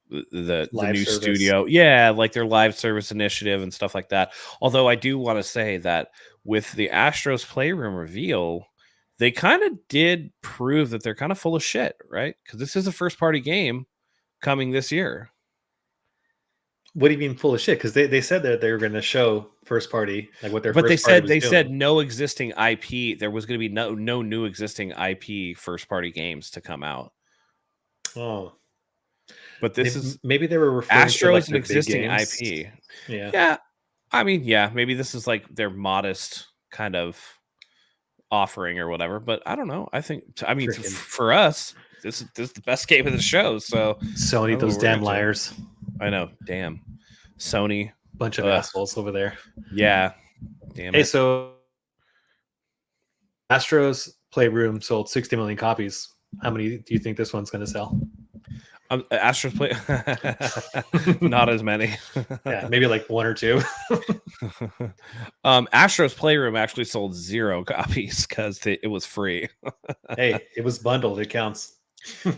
Speaker 1: the
Speaker 2: Live
Speaker 1: new
Speaker 2: service.
Speaker 1: studio, yeah, like their live service initiative and stuff like that. Although I do want to say that with the Astros Playroom reveal, they kind of did prove that they're kind of full of shit, right? Because this is a first party game coming this year.
Speaker 2: What do you mean full of shit? Because they said that they were going to show first party, like what their
Speaker 1: But
Speaker 2: first party was
Speaker 1: they said
Speaker 2: doing.
Speaker 1: no existing IP. There was going to be no new existing IP first party games to come out.
Speaker 2: Oh,
Speaker 1: But this is
Speaker 2: maybe they were referring to like
Speaker 1: Astros an
Speaker 2: their big
Speaker 1: existing
Speaker 2: games.
Speaker 1: IP.
Speaker 2: Yeah,
Speaker 1: Yeah, I mean, yeah, maybe this is like their modest kind of offering or whatever. But I don't know. I think, I mean,
Speaker 2: freaking
Speaker 1: for us, this is the best game of the show. So
Speaker 2: Sony,
Speaker 1: that's what
Speaker 2: those
Speaker 1: we're
Speaker 2: damn
Speaker 1: into.
Speaker 2: liars.
Speaker 1: I know. Damn. Sony.
Speaker 2: Bunch of
Speaker 1: Ugh.
Speaker 2: assholes over there.
Speaker 1: Yeah. Damn
Speaker 2: Hey,
Speaker 1: it.
Speaker 2: so Astros Playroom sold 60 million copies. How many do you think this one's going to sell?
Speaker 1: Astros play. Not as many.
Speaker 2: Yeah, maybe like one or two.
Speaker 1: Astros Playroom actually sold 0 copies because it was free.
Speaker 2: Hey, it was bundled. It counts.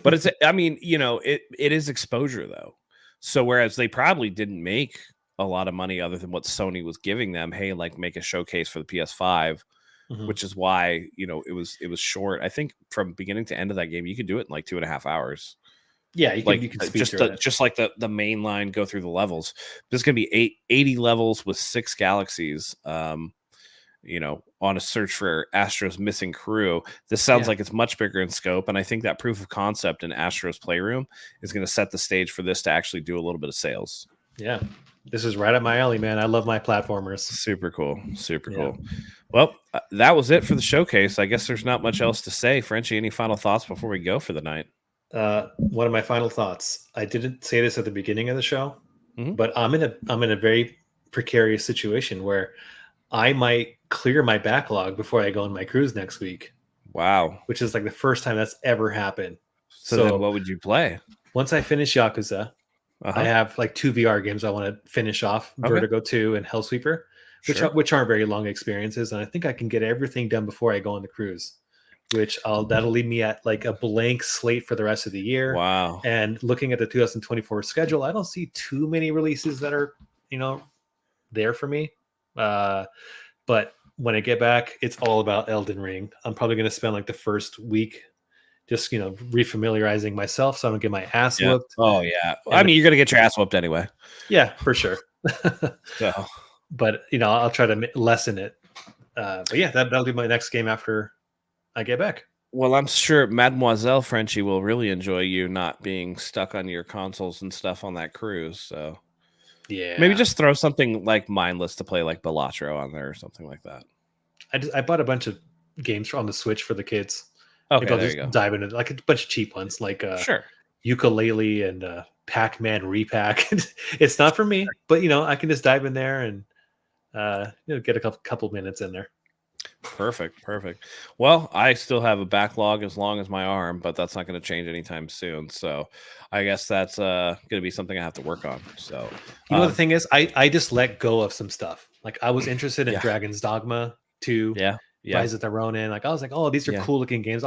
Speaker 1: But it's, I mean, you know, it is exposure though. So whereas they probably didn't make a lot of money other than what Sony was giving them, hey, like make a showcase for the PS5,
Speaker 2: Mhm.
Speaker 1: which is why, you know, it was short. I think from beginning to end of that game, you could do it in like 2.5 hours.
Speaker 2: Yeah,
Speaker 1: Like
Speaker 2: you can speed through it.
Speaker 1: just like the main line go through the levels. There's gonna be 80 levels with 6 galaxies. You know, on a search for Astro's missing crew. This sounds
Speaker 2: Yeah,
Speaker 1: like it's much bigger in scope, and I think that proof of concept in Astro's Playroom is going to set the stage for this to actually do a little bit of sales.
Speaker 2: yeah. This is right up my alley, man. I love my platformers.
Speaker 1: Super cool, super
Speaker 2: Yeah.
Speaker 1: cool. Well, that was it for the showcase. I guess there's not much else to say. Frenchie, any final thoughts before we go for the night?
Speaker 2: One of my final thoughts. I didn't say this at the beginning of the show,
Speaker 1: Mm-hmm.
Speaker 2: but I'm in a very precarious situation where I might clear my backlog before I go on my cruise next week,
Speaker 1: Wow.
Speaker 2: which is like the first time that's ever happened.
Speaker 1: So then,
Speaker 2: So
Speaker 1: what would you play?
Speaker 2: once I finish Yakuza,
Speaker 1: Uh
Speaker 2: I
Speaker 1: huh.
Speaker 2: have like 2 VR games I want to finish off:
Speaker 1: Okay.
Speaker 2: Vertigo 2 and Hellsweeper,
Speaker 1: Sure.
Speaker 2: which aren't very long experiences, and I think I can get everything done before I go on the cruise. That'll leave me at like a blank slate for the rest of the year.
Speaker 1: Wow.
Speaker 2: And looking at the 2024 schedule, I don't see too many releases that are there for me. But when I get back, it's all about Elden Ring. I'm probably going to spend like the first week just refamiliarizing myself so I don't get my ass whooped.
Speaker 1: Oh yeah. I mean, you're gonna get your ass whooped anyway.
Speaker 2: Yeah, for sure.
Speaker 1: So,
Speaker 2: but I'll try to lessen it. But yeah, that'll be my next game after I get back.
Speaker 1: Well, I'm sure Mademoiselle Frenchie will really enjoy you not being stuck on your consoles and stuff on that cruise. So
Speaker 2: yeah,
Speaker 1: maybe just throw something like mindless to play, like Balatro on there or something like that.
Speaker 2: I bought a bunch of games on the Switch for the kids.
Speaker 1: Okay,
Speaker 2: Maybe I'll
Speaker 1: there
Speaker 2: just
Speaker 1: you go.
Speaker 2: dive into like a bunch of cheap ones, like
Speaker 1: Sure.
Speaker 2: Ukulele and Pac-Man Repack. It's not for me, but I can just dive in there and get a couple minutes in there.
Speaker 1: Perfect. Well, I still have a backlog as long as my arm, but that's not going to change anytime soon. So I guess that's going to be something I have to work on. So
Speaker 2: what the thing is, I just let go of some stuff. Like I was interested in Dragon's Dogma 2, Rise of the Ronin. Like I was like, oh, these are cool looking games.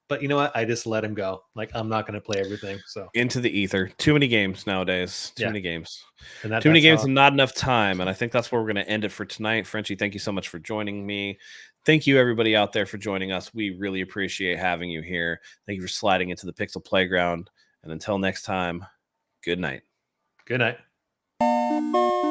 Speaker 2: But you know what? I just let him go. Like I'm not going to play everything. So
Speaker 1: into the ether. Too many games nowadays. Too many games.
Speaker 2: And
Speaker 1: too many games and not enough time. And I think that's where we're going to end it for tonight. Frenchie, thank you so much for joining me. Thank you, everybody out there, for joining us. We really appreciate having you here. Thank you for sliding into the Pixel Playground. And until next time, good night.
Speaker 2: Good night.